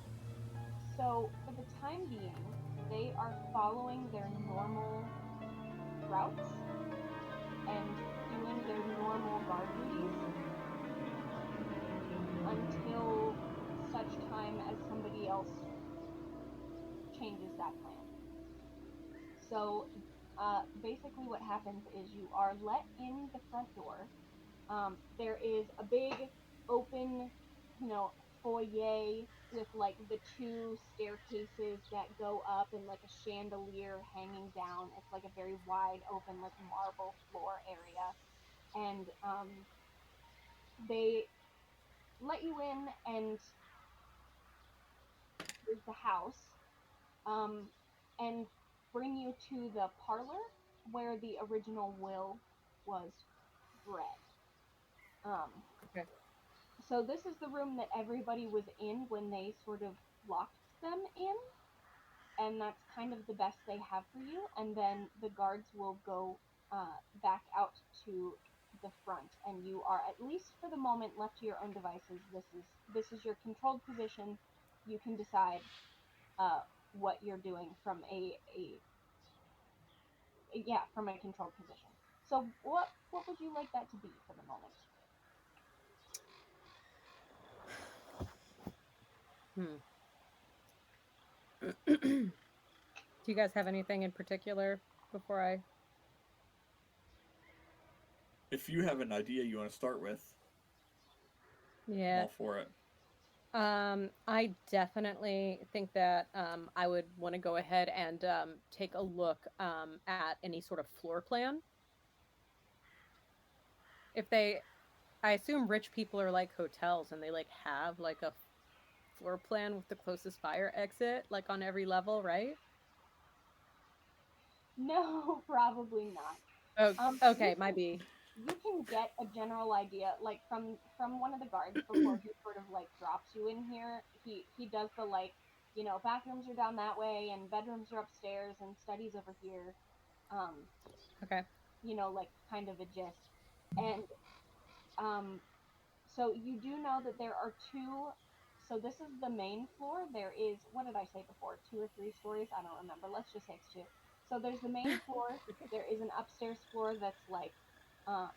So for the time being, they are following their normal routes and doing their normal guard duties until such time as somebody else changes that plan. So basically, what happens is you are let in the front door. There is a big open, foyer with like the two staircases that go up and like a chandelier hanging down. It's like a very wide open, like marble floor area. And they let you in, and here's the house, um, and bring you to the parlor where the original will was read. Um, Okay. so this is the room that everybody was in when they sort of locked them in, and that's kind of the best they have for you. And then the guards will go back out to the front, and you are, at least for the moment, left to your own devices. This is your controlled position. You can decide uh, what you're doing from a yeah, from a controlled position. So what would you like that to be for the moment? Hmm. Do you guys have anything in particular before I? If you have an idea you want to start with, I'm Yeah. all for it. I definitely think that I would want to go ahead and take a look at any sort of floor plan. If they, I assume rich people are like hotels and they like have like a floor plan with the closest fire exit like on every level, right? No, probably not. Oh, Um, you okay, might can be. you can get a general idea, like from one of the guards before he sort of like drops you in here. He does the like, bathrooms are down that way and bedrooms are upstairs and studies over here. Um, Okay. like kind of a gist. And um, so you do know that there are two. So this is the main floor. There is, what did I say before? Two or three stories? I don't remember. Let's just say it's two. So there's the main floor. There is an upstairs floor that's like uh,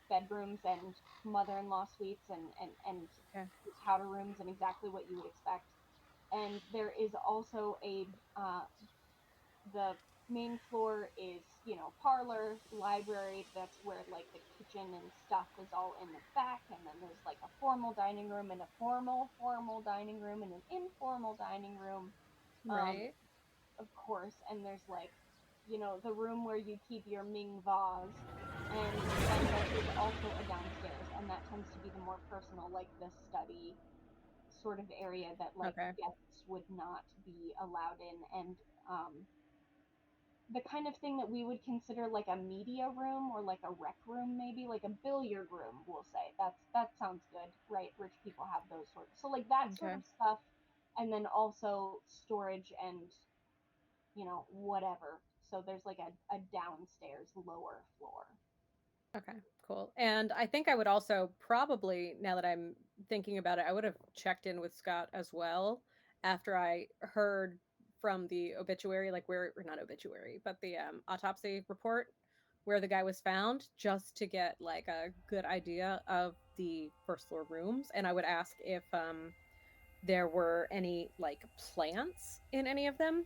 bedrooms and mother-in-law suites and Okay. powder rooms and exactly what you would expect. And there is also the main floor is, parlor, library. That's where like the kitchen and stuff is all in the back. And then there's like a formal dining room and a formal dining room and an informal dining room. Um, Right. of course. And there's like, the room where you keep your Ming vase. And then there is also a downstairs, and that tends to be the more personal, like the study sort of area that like Okay. guests would not be allowed in. And the kind of thing that we would consider like a media room or like a rec room, maybe like a billiard room, we'll say. That sounds good, right? Rich people have those sorts. So like that sort Okay. of stuff, and then also storage and whatever. So there's like a downstairs lower floor. Okay, cool. And I think I would also probably, now that I'm thinking about it, I would have checked in with Scott as well after I heard from the obituary, like where, or not obituary, but the autopsy report where the guy was found, just to get like a good idea of the first floor rooms, and I would ask if there were any like plants in any of them.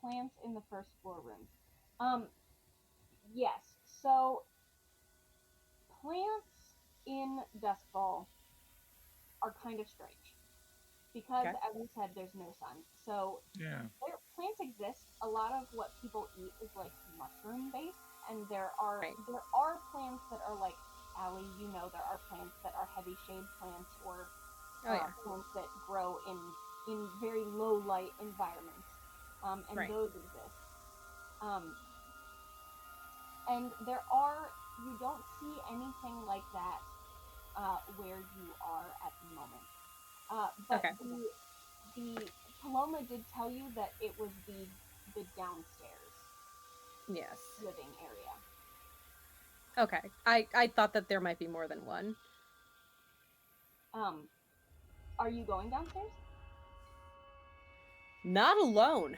Plants in the first floor rooms. Yes. So plants in Duskfall are kind of strange because, Okay. as we said, there's no sun. So Yeah. plants exist. A lot of what people eat is like mushroom based, and Right. there are plants that are like Allie. You know, there are plants that are heavy shade plants or Oh yeah. plants that grow in very low light environments, and Right. those exist. Um, and there are you don't see anything like that where you are at the moment. But Okay. the Paloma did tell you that it was the downstairs Yes. living area. Okay. I thought that there might be more than one. Um, are you going downstairs? Not alone.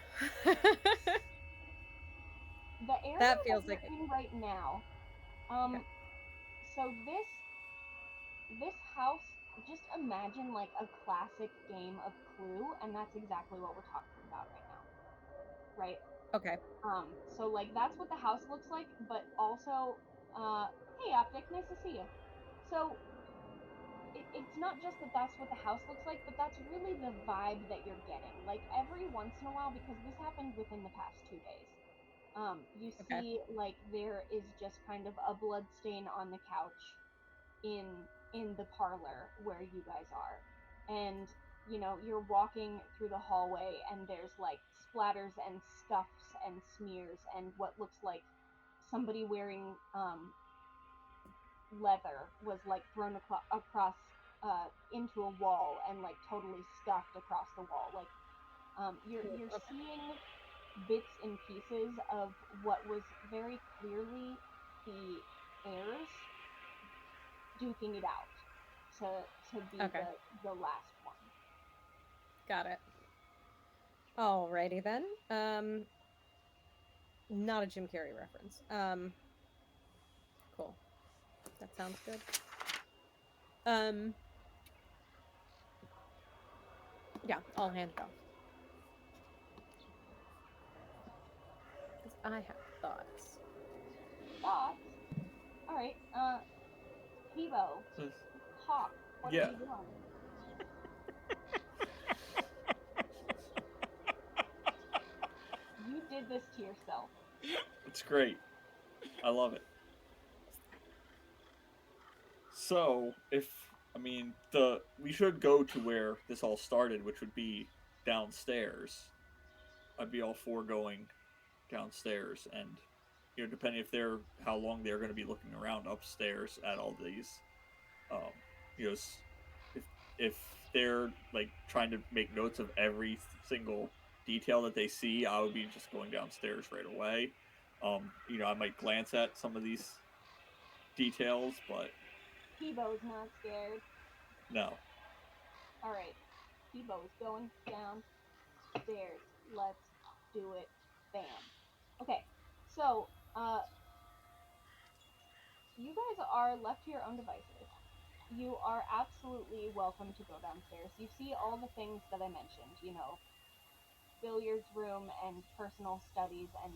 The area That that feels you're like it. in right now. Okay. So this house. Just imagine like a classic game of Clue, and that's exactly what we're talking about right now, right? Okay. So like that's what the house looks like, but also, hey Optic, nice to see you. So it's not just that that's what the house looks like, but that's really the vibe that you're getting. Like every once in a while, because this happened within the past 2 days, you Okay. see like there is just kind of a blood stain on the couch in in the parlor where you guys are, and you're walking through the hallway and there's like splatters and scuffs and smears and what looks like somebody wearing leather was like thrown across into a wall and like totally scuffed across the wall. Like you're Okay. seeing bits and pieces of what was very clearly the heirs duking it out to be Okay. the last one. Got it. Alrighty then. Not a Jim Carrey reference. Cool. That sounds good. Um, yeah, I'll hand it off because I have thoughts. Thoughts? All right. Peebo, Hawk, what are Yeah, we doing? You did this to yourself. it's great. I love it. So, if I mean the we should go to where this all started, which would be downstairs. I'd be all for going downstairs, and depending if they're how long they're going to be looking around upstairs at all these, um, you know, if if they're like trying to make notes of every single detail that they see, I would be just going downstairs right away. I might glance at some of these details, but Peebo's not scared. no. All right. Peebo's going downstairs. Let's do it. Bam. Okay. So, you guys are left to your own devices. You are absolutely welcome to go downstairs. You see all the things that I mentioned, billiards room and personal studies and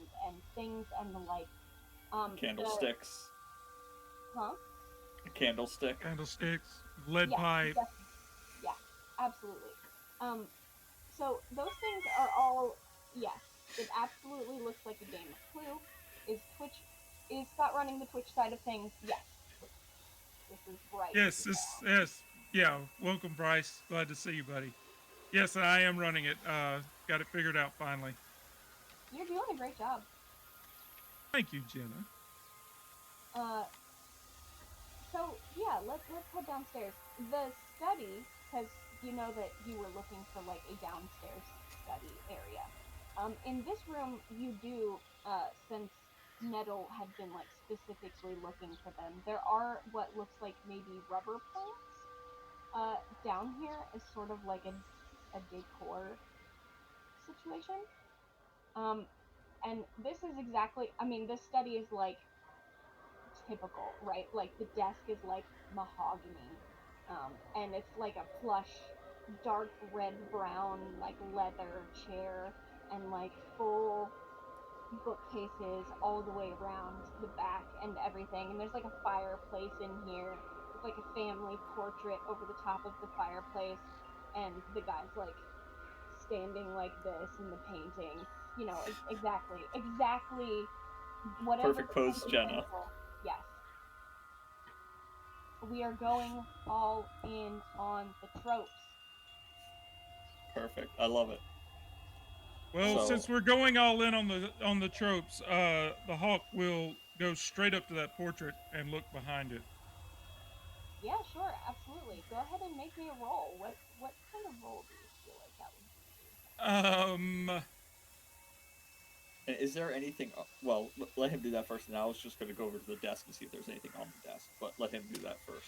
things and the like. The Candlesticks, huh? a candlestick. Candlesticks, lead Yeah, pipe. yeah, absolutely. Um, so those things are all yes. It absolutely looks like a game of Clue. Is Scott running the Twitch side of things? Yes. This is Bryce. Yes. Yeah. Welcome, Bryce. Glad to see you, buddy. Yes, I am running it. Got it figured out finally. You're doing a great job. Thank you, Jenna. Uh, so yeah, let's head downstairs. The study, because you know that you were looking for like a downstairs study area. In this room, you do, since Nettle had been like specifically looking for them. There are what looks like maybe rubber plants, down here as sort of like a decor situation. Um, and this is exactly. I mean, this study is like typical, right? Like the desk is like mahogany, and it's like a plush, dark red brown like leather chair, and like full bookcases all the way around the back and everything. And there's like a fireplace in here with like a family portrait over the top of the fireplace, and the guy's like standing like this in the painting. You know, exactly whatever Perfect the pose, Jenna. quintessential- Yes. We are going all in on the tropes. Perfect. I love it. Well, So- since we're going all in on the tropes, the hawk will go straight up to that portrait and look behind it. Yeah, sure, absolutely. Go ahead and make me a roll. What kind of roll do you feel like that would be? And is there anything? Well, let him do that first. And I was just going to go over to the desk and see if there's anything on the desk, but let him do that first.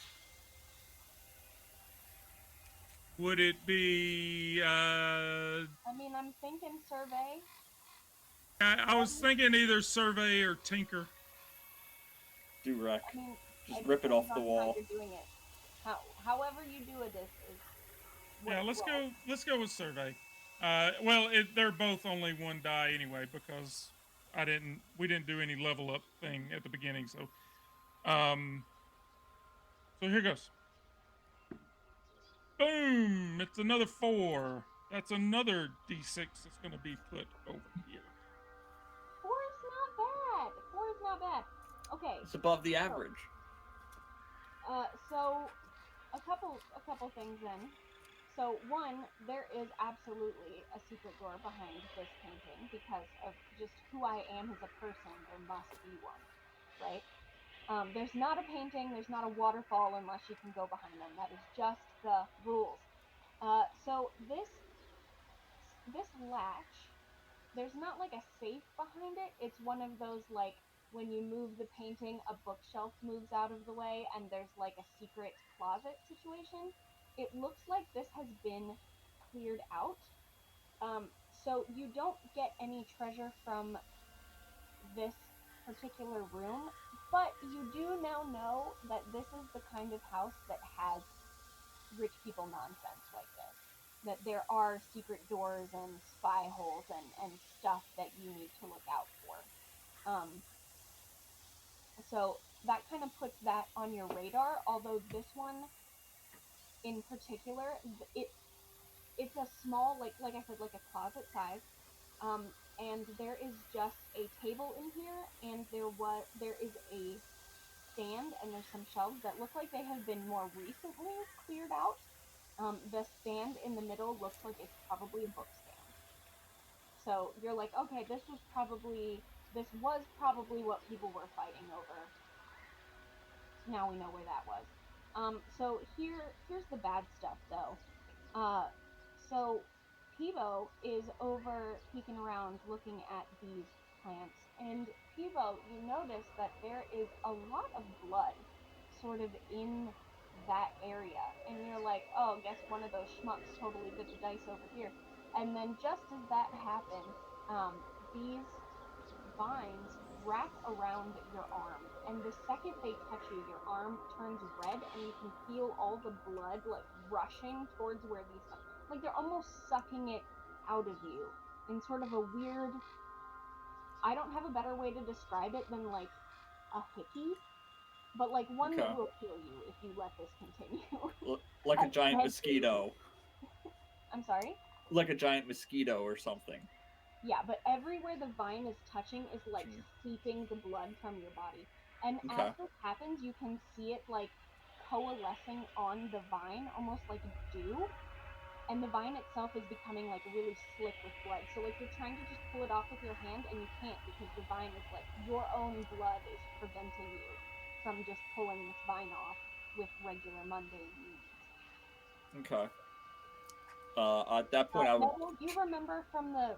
Would it be? I mean, I'm thinking survey. I was thinking either survey or tinker. Do rec. I mean, Just rip it off depends the on how wall. you're doing it. However you do it is. Yeah, what let's roll. go. Let's go with survey. Well, they're both only one die anyway because we didn't do any level up thing at the beginning. So here goes. Boom! It's another 4. That's another D6 that's going to be put over here. 4 is not bad. 4 is not bad. Okay. It's above the average. So a couple things then. So one, there is absolutely a secret door behind this painting because of just who I am as a person. There must be one, right? There's not a painting, there's not a waterfall unless you can go behind them. That is just the rules. So this latch, there's not like a safe behind it. It's one of those like when you move the painting, a bookshelf moves out of the way, and there's like a secret closet situation. It looks like this has been cleared out. So you don't get any treasure from this particular room, but you do now know that this is the kind of house that has rich people nonsense like this. That there are secret doors and spy holes and stuff that you need to look out for. So that kind of puts that on your radar, although this one in particular, it's a small, like I said, like a closet size. And there is just a table in here, and there is a stand, and there's some shelves that look like they have been more recently cleared out. The stand in the middle looks like it's probably a book stand. So you're like, okay, this was probably what people were fighting over. Now we know where that was. So here's the bad stuff though. So Peebo is over peeking around looking at these plants, and Peebo, you notice that there is a lot of blood sort of in that area, and you're like, oh, guess one of those schmucks totally bit the dice over here. And then just as that happens, these vines wrap around your arm, and the second they touch you, your arm turns red, and you can feel all the blood like rushing towards where these, like they're almost sucking it out of you in sort of a weird, I don't have a better way to describe it than like a hickey, but like one that Okay. will kill you if you let this continue. Like a I giant beg mosquito. I'm sorry? Like a giant mosquito or something. Yeah, but everywhere the vine is touching is like Gee. seeping the blood from your body. And Okay. as this happens, you can see it like coalescing on the vine, almost like dew. And the vine itself is becoming like really slick with blood. So like you're trying to just pull it off with your hand, and you can't because the vine is like your own blood is preventing you from just pulling this vine off with regular mundane means. Okay. At that point, I would. Neville, do you remember from the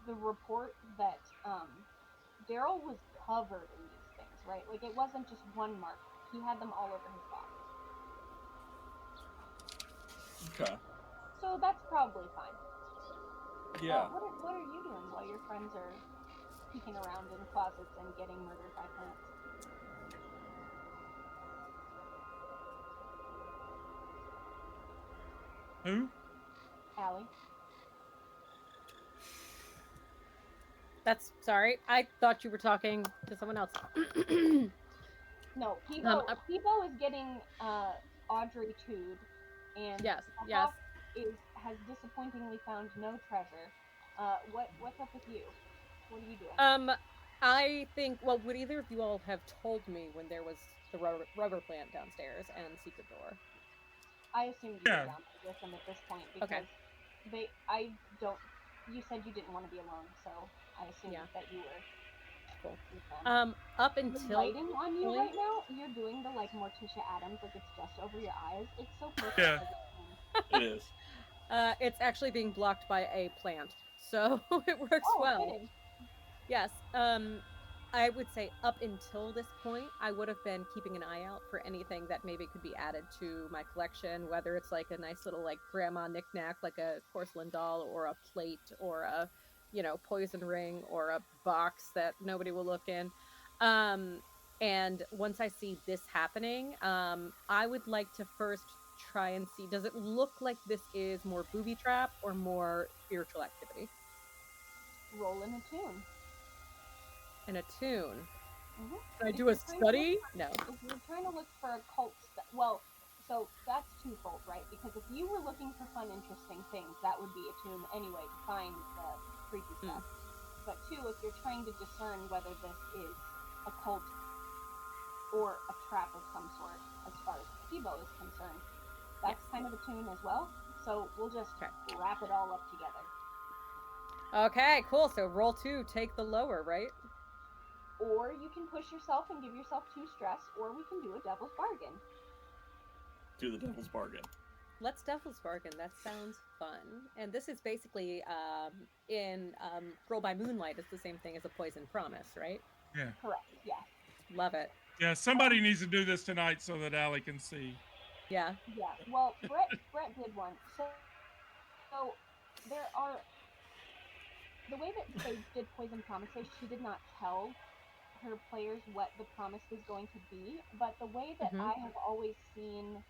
report that Daryl was covered in these things, right? Like it wasn't just one mark; he had them all over his body. Okay. So that's probably fine. Yeah. What are you doing while your friends are peeking around in closets and getting murdered by plants? Who? Allie. That's sorry. I thought you were talking to someone else. No, Peebo. Um, Peebo is getting Audrey 2'd, and yes, the yes. Hawk has disappointingly found no treasure. What's up with you? What are you doing? I think. Well, would either of you all have told me when there was the rubber plant downstairs and the secret door? I assumed you Yeah. were down there with them at this point Okay. because I don't. You said you didn't want to be alone, so I assumed Yeah. that you were Cool. with them. Up The until lighting on you point, right now, you're doing the like Morticia Adams, like it's just over your eyes. It's so perfect. Yeah. for this game. It is. it's actually being blocked by a plant, so it works Oh, well. fitting. Yes. I would say up until this point, I would have been keeping an eye out for anything that maybe could be added to my collection, whether it's like a nice little like grandma knickknack, like a porcelain doll, or a plate, or a, poison ring, or a box that nobody will look in. And once I see this happening, I would like to first try and see, does it look like this is more booby trap or more spiritual activity? Roll in a tune. And a tune. Mhm. Can I If do a you're trying to look study? No. If you're trying to look for a cult, well, so that's twofold, right? Because if you were looking for fun, interesting things, that would be a tune anyway to find the creepy stuff. But two, if you're trying to discern whether this is a cult or a trap of some sort, as far as Peebo is concerned, that's Yes. kind of a tune as well. So we'll just Okay. wrap it all up together. Okay, cool. So roll 2, take the lower, right? Or you can push yourself and give yourself 2 stress, or we can do a devil's bargain. Do the devil's bargain. Let's devil's bargain. That sounds fun. And this is basically in Girl by Moonlight. It's the same thing as a Poison Promise, right? Yeah. Correct, yes. Love it. Yeah. Somebody needs to do this tonight so that Allie can see. Yeah. Yeah, well, Brett did one. So there are the way that they did Poison Promises, she did not tell her players what the promise was going to be, but the way that I have always seen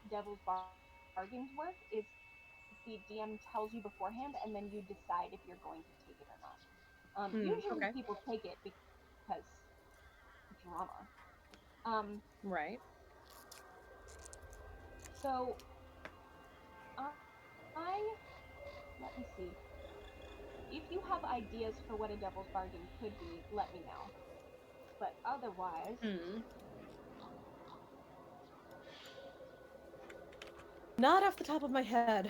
Devil's Bargains work is the DM tells you beforehand, and then you decide if you're going to take it or not. Usually okay. people take it because drama. Right. So I let me see. If you have ideas for what a Devil's Bargain could be, let me know. But otherwise, Not off the top of my head.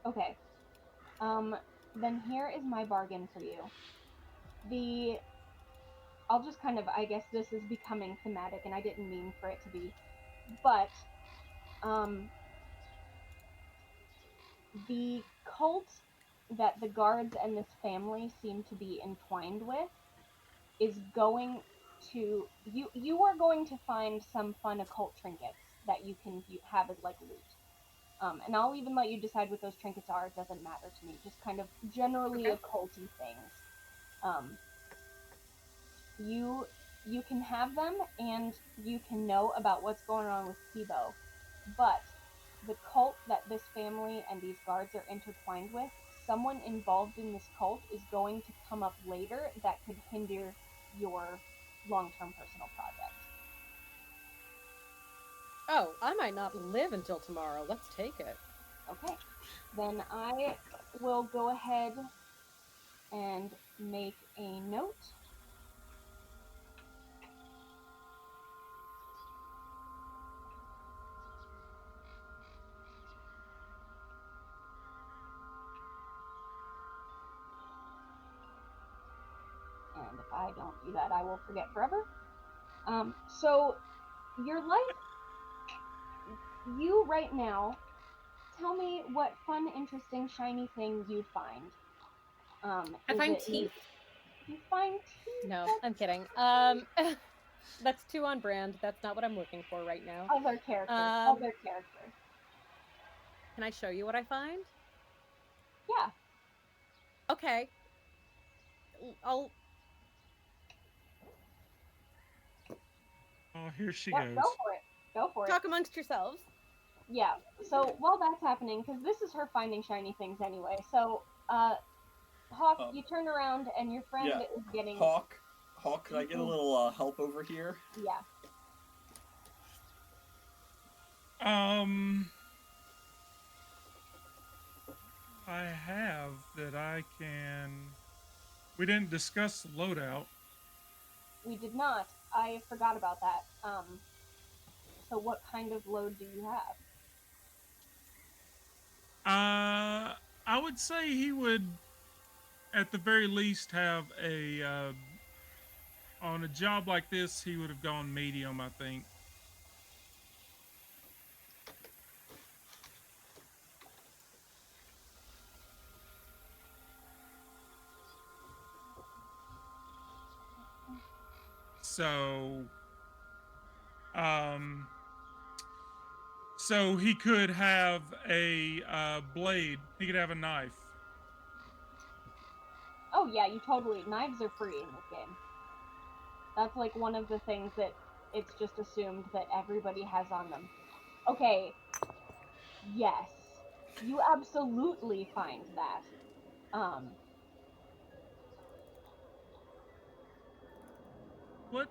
okay. Then here is my bargain for you. I'll just kind of, I guess this is becoming thematic, and I didn't mean for it to be, but the cult that the guards and this family seem to be entwined with is going to you are going to find some fun occult trinkets that you can have as like loot. And I'll even let you decide what those trinkets are. It doesn't matter to me. Just kind of generally Okay. occulty things. You can have them, and you can know about what's going on with Peebo, but the cult that this family and these guards are intertwined with, someone involved in this cult is going to come up later that could hinder your long-term personal project. Oh, I might not live until tomorrow. Let's take it. Okay, then I will go ahead and make a note. And if I don't do that, I will forget forever. So your life, you right now, tell me what fun, interesting, shiny thing you find. I Is find it teeth. You find teeth? No, I'm kidding. That's too on brand. That's not what I'm looking for right now. Other characters. Other characters. Can I show you what I find? Yeah. Okay. I'll. Oh, here she Yeah, goes. go for it. Go for it. Talk amongst yourselves. Yeah. So while that's happening, because this is her finding shiny things anyway. So, Hawk, Um, you turn around and your friend yeah, is getting. Hawk, could I get a little help over here? Yeah. Um, I have that I can. We didn't discuss the loadout. We did not. I forgot about that. So what kind of load do you have? I would say he would, at the very least, have a. On a job like this, he would have gone medium, I think. So, um, so he could have a blade. He could have a knife. Oh yeah, you totally. Knives are free in this game. That's like one of the things that it's just assumed that everybody has on them. Okay, yes. You absolutely find that. Um, What?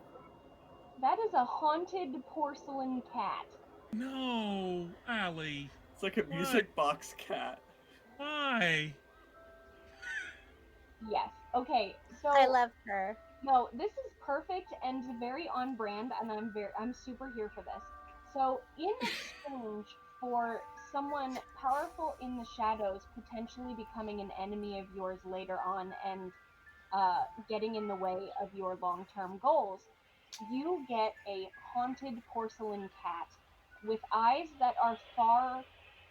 that is a haunted porcelain cat. No, Allie. It's like a What? music box cat. Why? Yes. Okay, so I love her. no, this is perfect and very on brand, and I'm super here for this. So, in exchange for someone powerful in the shadows potentially becoming an enemy of yours later on and getting in the way of your long-term goals, you get a haunted porcelain cat with eyes that are far,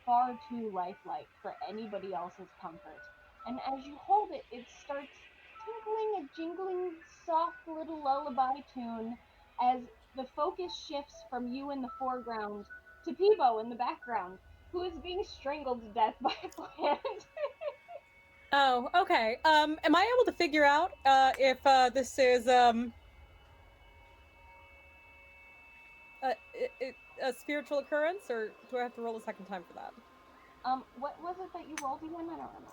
far too lifelike for anybody else's comfort. And as you hold it, it starts tinkling a jingling, soft little lullaby tune as the focus shifts from you in the foreground to Peebo in the background, who is being strangled to death by a plant. Oh, okay. Am I able to figure out if this is a, a spiritual occurrence, or do I have to roll a second time for that? What was it that you rolled again? I don't remember.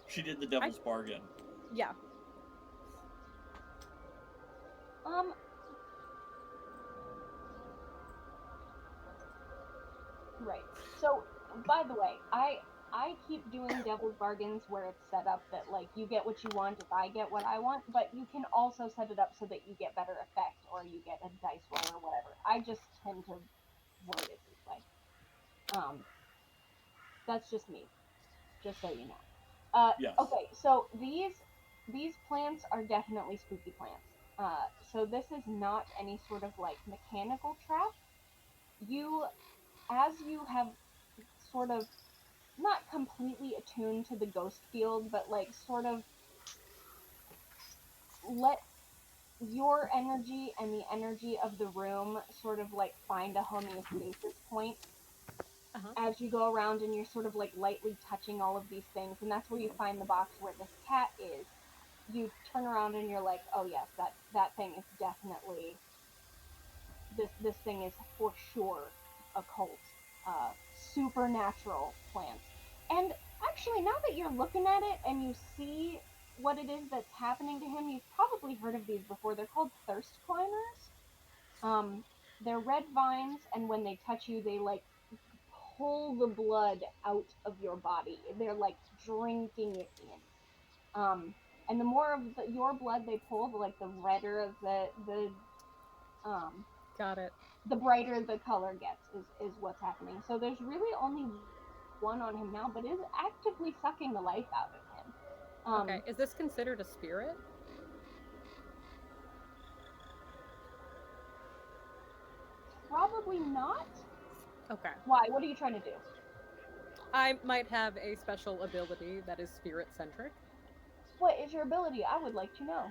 She did the devil's bargain. Yeah. Um, right. So, by the way, I keep doing devil's bargains where it's set up that like you get what you want if I get what I want, but you can also set it up so that you get better effect or you get a dice roll or whatever. I just tend to word it this way. That's just me, just so you know. Yes. Okay, so these plants are definitely spooky plants. So this is not any sort of like mechanical trap. You, as you have sort of not completely attuned to the ghost field, but like sort of let your energy and the energy of the room sort of like find a homeostasis point Uh-huh. as you go around and you're sort of like lightly touching all of these things, and that's where you find the box where this cat is. You turn around and you're like, oh yes, that thing is definitely this thing is for sure occult, supernatural plants. And actually, now that you're looking at it and you see what it is that's happening to him, you've probably heard of these before. They're called thirst climbers. They're red vines, and when they touch you, they like pull the blood out of your body. They're like drinking it in. And the more of your blood they pull, the like the redder um, Got it. the brighter the color gets is what's happening. So there's really only one on him now, but is actively sucking the life out of him. Okay. Is this considered a spirit? Probably not. Okay. Why? What are you trying to do? I might have a special ability that is spirit centric. What is your ability? I would like to know.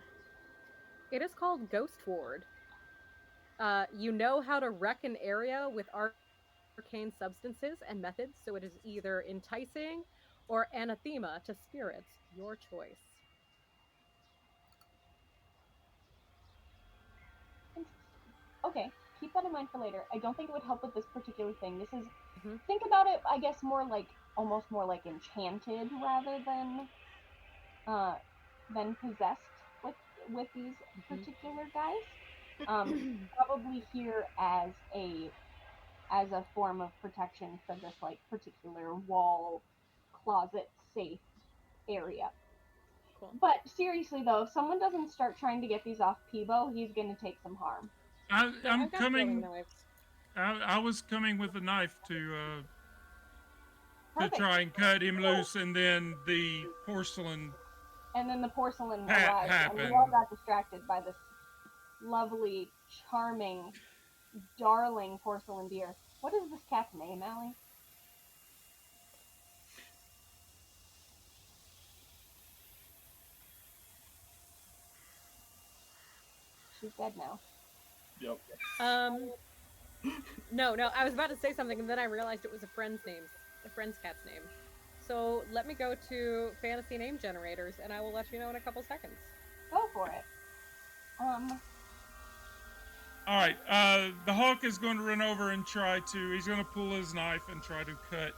It is called Ghost Ward. You know how to wreck an area with arcane substances and methods, so it is either enticing or anathema to spirits, your choice. Interesting. Okay. keep that in mind for later. I don't think it would help with this particular thing. This is Mhm. think about it, I guess, more like almost more like enchanted rather than possessed with these particular guys. Probably here as a form of protection for this like particular wall, closet, safe area. Cool. But seriously though, if someone doesn't start trying to get these off Peebo, he's gonna take some harm. So I'm I've got throwing coming. knives. I was coming with a knife to Perfect. try and cut him loose, and then the porcelain. And then the porcelain That arrived, and we happened. all got distracted by this lovely, charming, darling porcelain deer. What is this cat's name, Allie? She's dead now. Yep. No, I was about to say something, and then I realized it was a friend's cat's name. So let me go to fantasy name generators, and I will let you know in a couple seconds. Go for it. All right. The hawk is going to run over and try to. He's going to pull his knife and try to cut.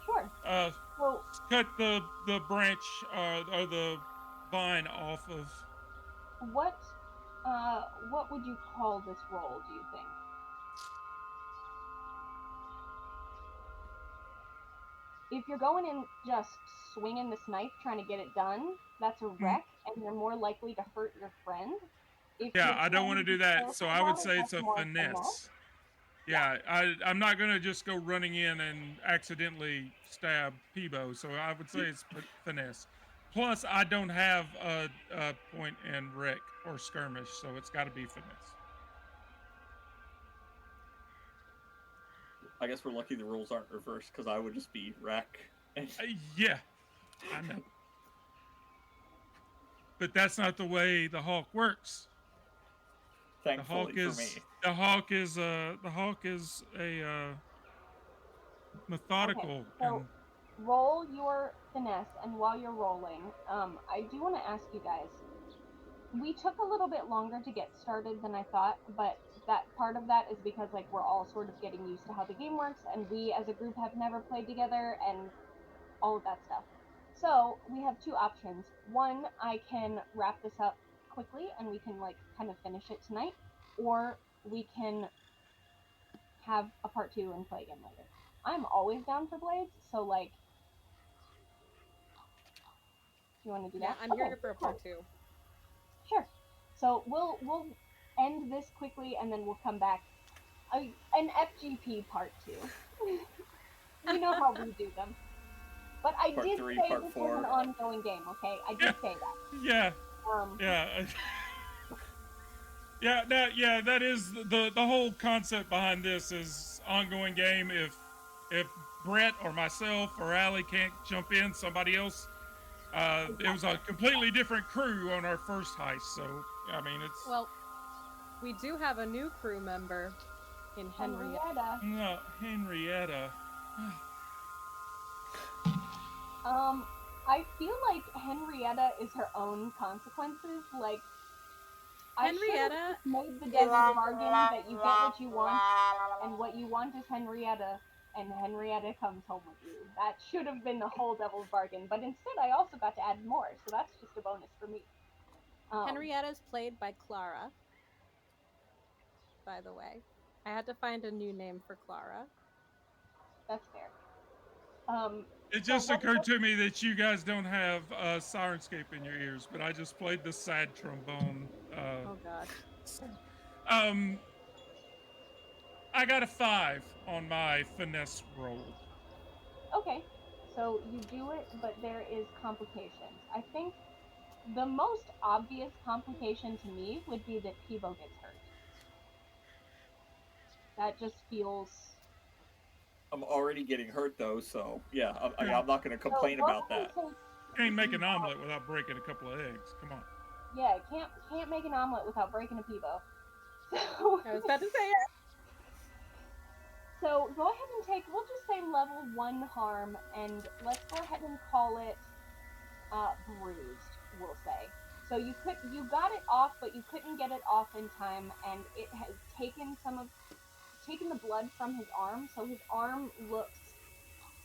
Sure. So Cut the branch or the vine off of. what would you call this roll, do you think? If you're going in just swinging this knife trying to get it done, that's a wreck, and you're more likely to hurt your friend. If Yeah, you're I don't trying want to be do that. careful So I would about it, say it's that's a more finesse. Yeah, I'm not going to just go running in and accidentally stab Peebo. So I would say it's finesse. Plus, I don't have a point in wreck or skirmish, so it's got to be finesse. I guess we're lucky the rules aren't reversed, because I would just be wreck. Yeah, I know. But that's not the way the hawk works. Thankfully for me. The hawk is a methodical. Okay, so roll your finesse, and while you're rolling, I do want to ask you guys. We took a little bit longer to get started than I thought, but that part of that is because like we're all sort of getting used to how the game works, and we as a group have never played together, and all of that stuff. So we have two options. One, I can wrap this up quickly, and we can like kind of finish it tonight, or we can have a part 2 and play again later. I'm always down for blades, so like, you want to do Yeah, that? I'm here for a cool. part 2. Sure. So we'll end this quickly, and then we'll come back. An FGP part 2. You know how we do them. But I Part did 3, say part this 4. was an ongoing game, okay? I did say that. Yeah. Yeah. That is the whole concept behind this is ongoing game. If Brett or myself or Allie can't jump in, somebody else. It was a completely different crew on our first heist, so I mean it's. Well, we do have a new crew member in Henrietta. No, Henrietta. I feel like Henrietta is her own consequences. Like, Henrietta I made the devil's bargain that you get what you want, and what you want is Henrietta, and Henrietta comes home with you. That should have been the whole devil's bargain, but instead I also got to add more, so that's just a bonus for me. Henrietta's played by Clara, by the way. I had to find a new name for Clara. That's fair. It just occurred to me that you guys don't have Sirenscape in your ears, but I just played the sad trombone. Oh God. I got a 5 on my finesse roll. Okay, so you do it, but there is complications. I think the most obvious complication to me would be that Peebo gets hurt. That just feels. I'm already getting hurt though, so yeah, I'm not going to complain about that. You can't make an omelet without breaking a couple of eggs. Come on. Yeah, can't make an omelet without breaking a Peebo. So I was about to say it. So go ahead and take. We'll just say level 1 harm, and let's go ahead and call it bruised. We'll say. So you got it off, but you couldn't get it off in time, and it has taken the blood from his arm, so his arm looks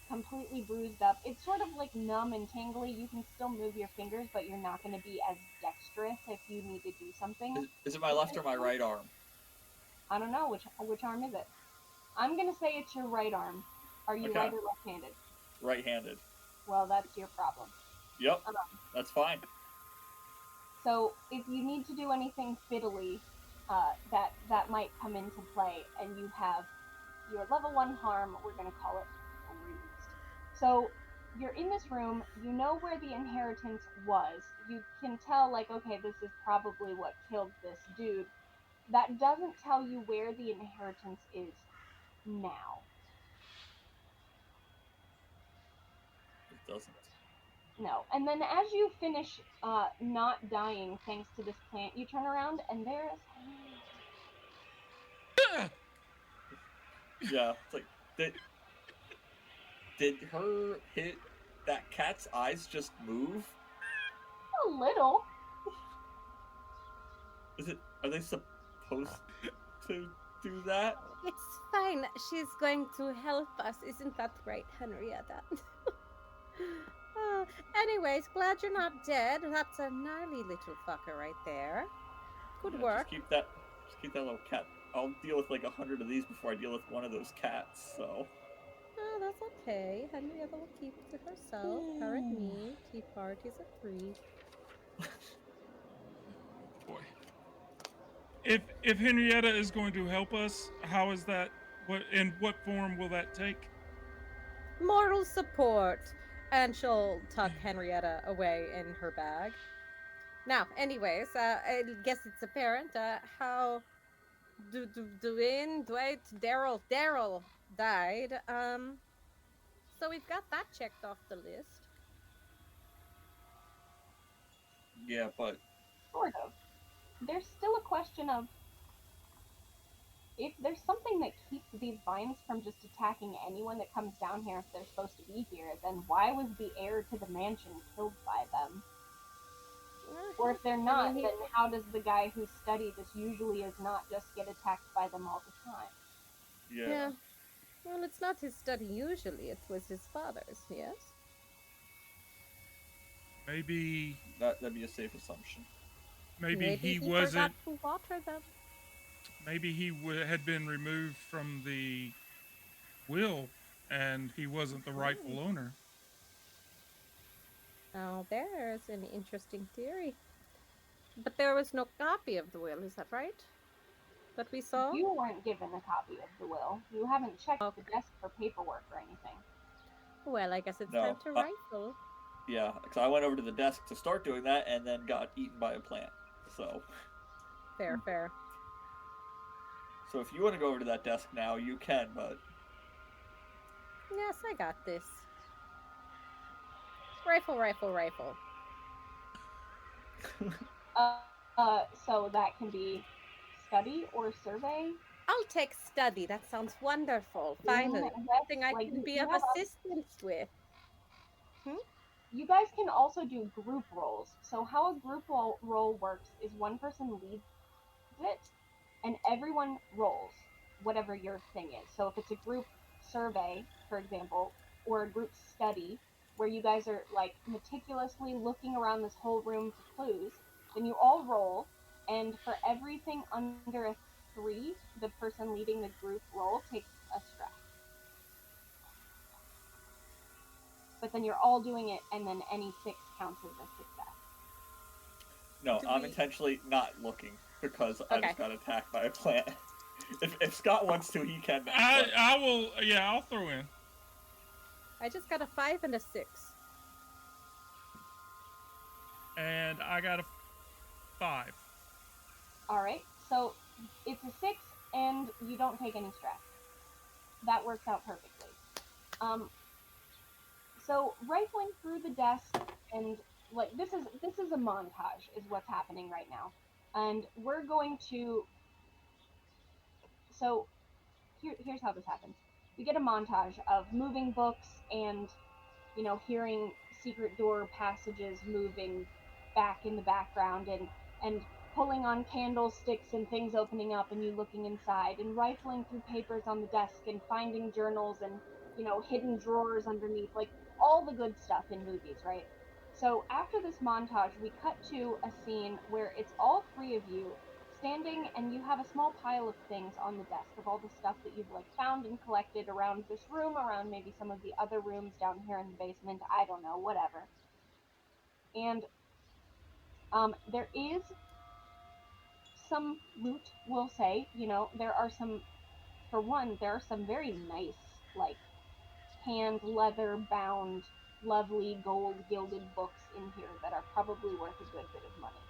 completely bruised up. It's sort of like numb and tingly. You can still move your fingers, but you're not going to be as dexterous if you need to do something. Is it my left or my right arm? I don't know which arm is it. I'm gonna say it's your right arm. Are you Okay. right or left-handed? Right-handed. Well, that's your problem. Yep, that's fine. So if you need to do anything fiddly, that might come into play, and you have your level 1 harm. We're gonna call it bruised. So you're in this room. You know where the inheritance was. You can tell, like, okay, this is probably what killed this dude. That doesn't tell you where the inheritance is now. It doesn't. No. And then as you finish not dying thanks to this plant, you turn around and there's Yeah, it's like did her hit that cat's eyes just move? a little. Are they supposed to do that? It's fine. She's going to help us. Isn't that right, Henrietta? Anyways, glad you're not dead. That's a gnarly little fucker right there. Good Yeah, work. Just keep that little cat. I'll deal with like 100 of these before I deal with one of those cats. So. Oh, that's okay. Henrietta will keep to herself. Her and me keep parties of 3. Boy. If Henrietta is going to help us, how is that? What form will that take? Moral support. And she'll tuck Henrietta away in her bag. Now, anyways, I guess it's apparent how Dwight, Daryl died. So we've got that checked off the list. Yeah, but Sort of. There's still a question of if there's something that keeps these vines from just attacking anyone that comes down here if they're supposed to be here, then why was the heir to the mansion killed by them? Or if they're not, then how does the guy who studied this usually is not just get attacked by them all the time? yeah. Well, it's not his study usually. It was his father's, yes? Maybe That'd be a safe assumption. maybe he forgot wasn't. to water them. Maybe he had been removed from the will, and he wasn't the rightful owner. Now, there's an interesting theory. But there was no copy of the will, is that right? That we saw? You weren't given a copy of the will. You haven't checked Okay. the desk for paperwork or anything. Well, I guess it's No, time to rifle. Yeah, because I went over to the desk to start doing that and then got eaten by a plant. So Fair. if you want to go over to that desk now, you can, but Yes, I got this. Rifle. So that can be study or survey. I'll take study. That sounds wonderful. Finally, something I like, can be you of have assistance with. You guys can also do group roles. So how a group role works is one person leads it, and everyone rolls whatever your thing is. So if it's a group survey, for example, or a group study, where you guys are like meticulously looking around this whole room for clues, then you all roll, and for everything under a 3, the person leading the group roll takes a stress. But then you're all doing it, and then any 6 counts as a success. no, Do I'm we- intentionally not looking because I Okay. just got attacked by a plant. If Scott wants to, he can. but- I will. Yeah, I'll throw in. I just got a 5 and a 6. And I got a 5. Alright, so it's a 6, and you don't take any stress. That works out perfectly. So rifling through the desk, and like this is a montage, is what's happening right now, and we're going to. So here's how this happens. We get a montage of moving books and, hearing secret door passages moving back in the background, and pulling on candlesticks and things opening up and you looking inside, and rifling through papers on the desk and finding journals and, hidden drawers underneath, like all the good stuff in movies, right? So after this montage, we cut to a scene where it's all three of you standing, and you have a small pile of things on the desk of all the stuff that you've like found and collected around this room, around maybe some of the other rooms down here in the basement, I don't know, whatever. And there is some loot, we'll say. There are some, for one, there are some very nice, like, hand leather bound, lovely gold gilded books in here that are probably worth a good bit of money.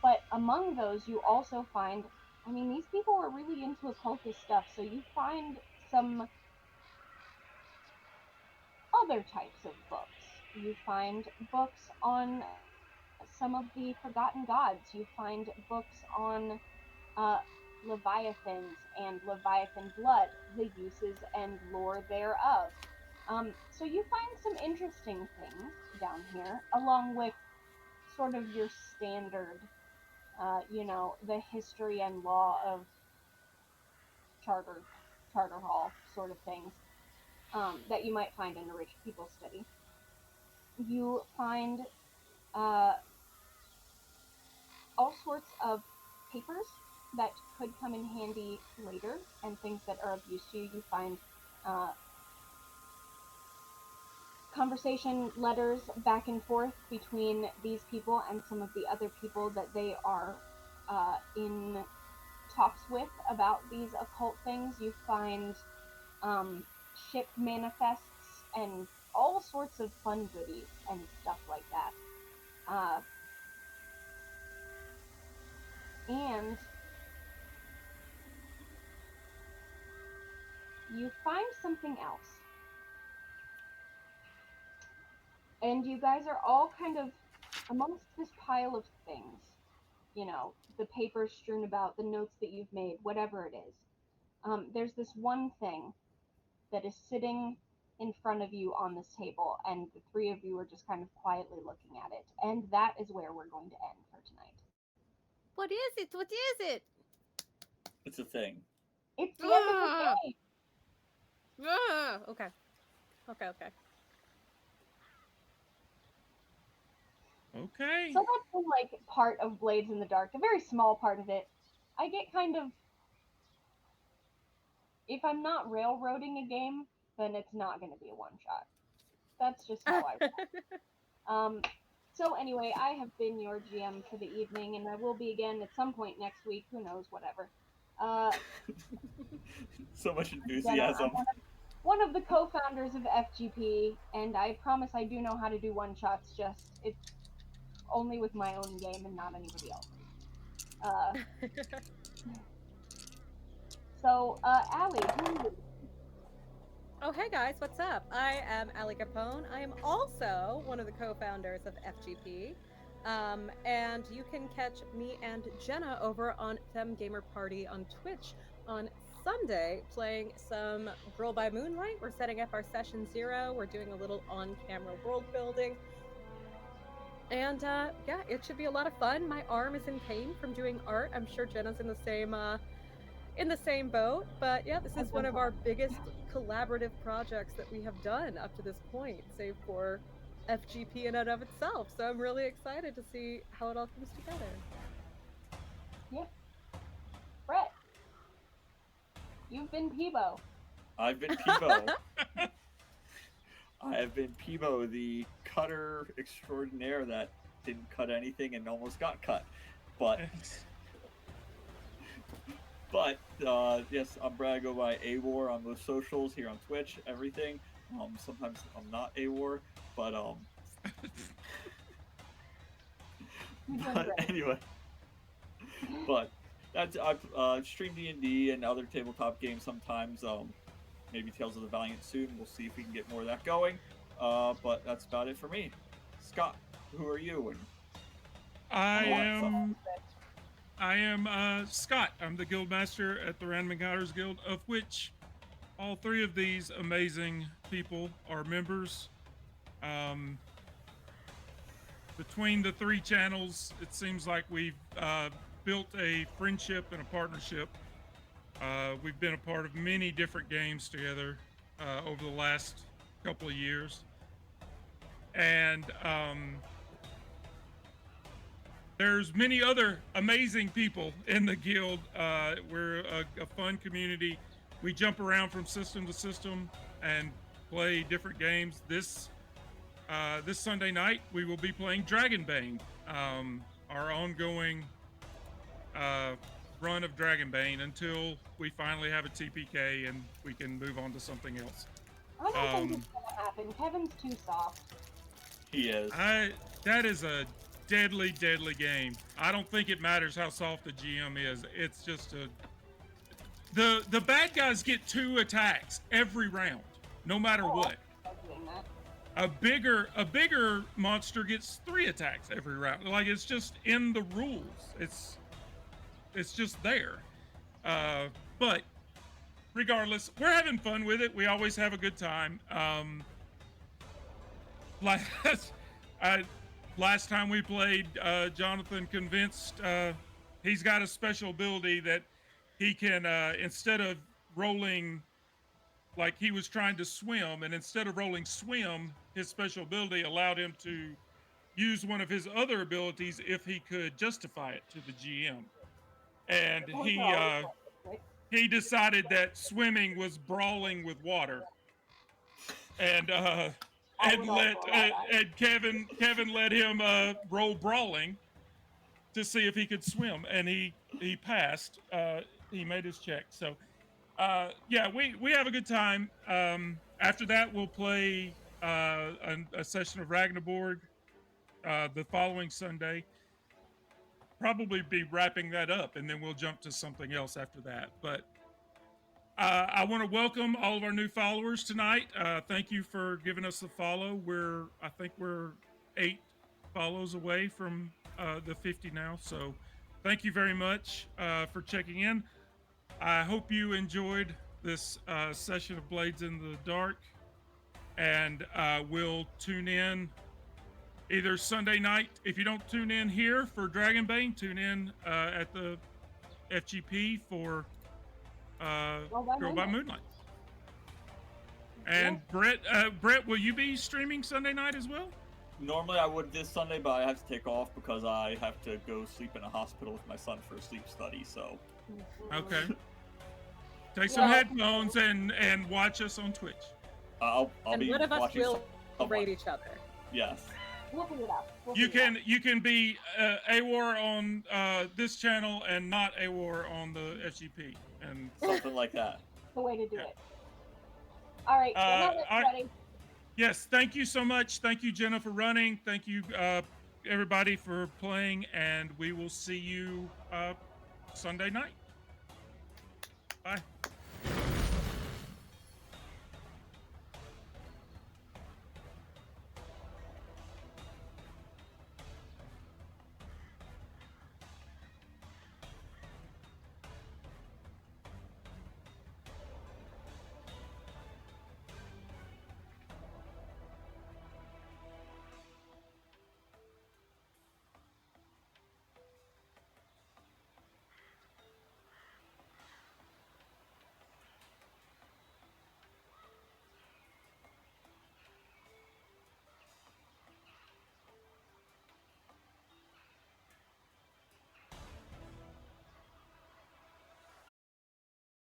But among those, you also find, I mean, these people were really into occultist stuff, so you find some other types of books. You find books on some of the forgotten gods. You find books on Leviathans and Leviathan blood, the uses and lore thereof. So you find some interesting things down here, along with sort of your standard, the history and law of Charter Hall sort of things that you might find in a rich people study. You find uh, all sorts of papers that could come in handy later and things that are of use to you. You find uh, conversation letters back and forth between these people and some of the other people that they are in talks with about these occult things. You find ship manifests and all sorts of fun goodies and stuff like that. And you find something else. And you guys are all kind of amongst this pile of things, the papers strewn about, the notes that you've made, whatever it is. There's this one thing that is sitting in front of you on this table, and the three of you are just kind of quietly looking at it. And that is where we're going to end for tonight. What is it? What is it? It's a thing. It's the end of the game. Okay. Okay. Okay. So that's the like part of Blades in the Dark, a very small part of it. I get kind of, if I'm not railroading a game, then it's not going to be a one shot. That's just how I roll. So anyway, I have been your GM for the evening, and I will be again at some point next week. Who knows? Whatever. So much Jenna, enthusiasm. I'm one of the co-founders of FGP, and I promise I do know how to do one shots. Just it's only with my own game and not anybody else's. So, Allie, who are you? Oh, hey guys, what's up? I am Allie Capone. I am also one of the co-founders of FGP. And you can catch me and Jenna over on Fem Gamer Party on Twitch on Sunday, playing some Girl by Moonlight. We're setting up our session 0. We're doing a little on-camera world building. And yeah, it should be a lot of fun. My arm is in pain from doing art. I'm sure Jenna's in the same boat. But yeah, this is one of our biggest collaborative projects that we have done up to this point, save for FGP in and of itself. So I'm really excited to see how it all comes together. Yep. Brett, you've been Peebo. I've been Peebo. I have been Peebo, the cutter extraordinaire that didn't cut anything and almost got cut. But yes, I'm Brad. I go by AWAR on most socials, here on Twitch, everything. Sometimes I'm not AWAR, but anyway. But that's I stream D&D and other tabletop games sometimes. Maybe Tales of the Valiant soon. We'll see if we can get more of that going. But that's about it for me. Scott, who are you? And I am Scott. I'm the guild master at the Random Encounters Guild, of which all three of these amazing people are members. between the three channels, it seems like we've built a friendship and a partnership. We've been a part of many different games together over the last couple of years. And there's many other amazing people in the guild. We're a fun community. We jump around from system to system and play different games. This Sunday night, we will be playing Dragonbane, our ongoing run of Dragonbane until we finally have a TPK and we can move on to something else. I don't think it's gonna happen. Kevin's too soft. He is. That is a deadly game. I don't think it matters how soft the GM is. It's just the bad guys get 2 attacks every round, no matter what. I'm doing that. A bigger monster gets 3 attacks every round. Like, it's just in the rules. It's just there. But regardless, we're having fun with it. We always have a good time. Last time we played, Jonathan convinced he's got a special ability that he can instead of rolling like he was trying to swim, and instead of rolling swim, his special ability allowed him to use one of his other abilities if he could justify it to the GM. And he decided that swimming was brawling with water, and Kevin let him roll brawling to see if he could swim, and he passed. He made his check. So yeah, we have a good time. After that, we'll play a session of Ragnarborg the following Sunday. Probably be wrapping that up, and then we'll jump to something else after that. But I want to welcome all of our new followers tonight. Thank you for giving us a follow. I think we're 8 follows away from the 50 now. So thank you very much for checking in. I hope you enjoyed this session of Blades in the Dark, and we'll tune in either Sunday night. If you don't tune in here for Dragonbane, tune in at the FGP for Girl by Moonlight. And Brett, will you be streaming Sunday night as well? Normally I would this Sunday, but I have to take off because I have to go sleep in a hospital with my son for a sleep study. So. Okay. Take some headphones and watch us on Twitch. I'll And be one of us watching will someone. rate each other. Yes. We'll figure it out. You can be AWAR on this channel and not AWAR on the FGP, and Something like that. The way to do it. All right. Everybody. yes, thank you so much. Thank you, Jenna, for running. Thank you, everybody, for playing, and we will see you Sunday night. Bye.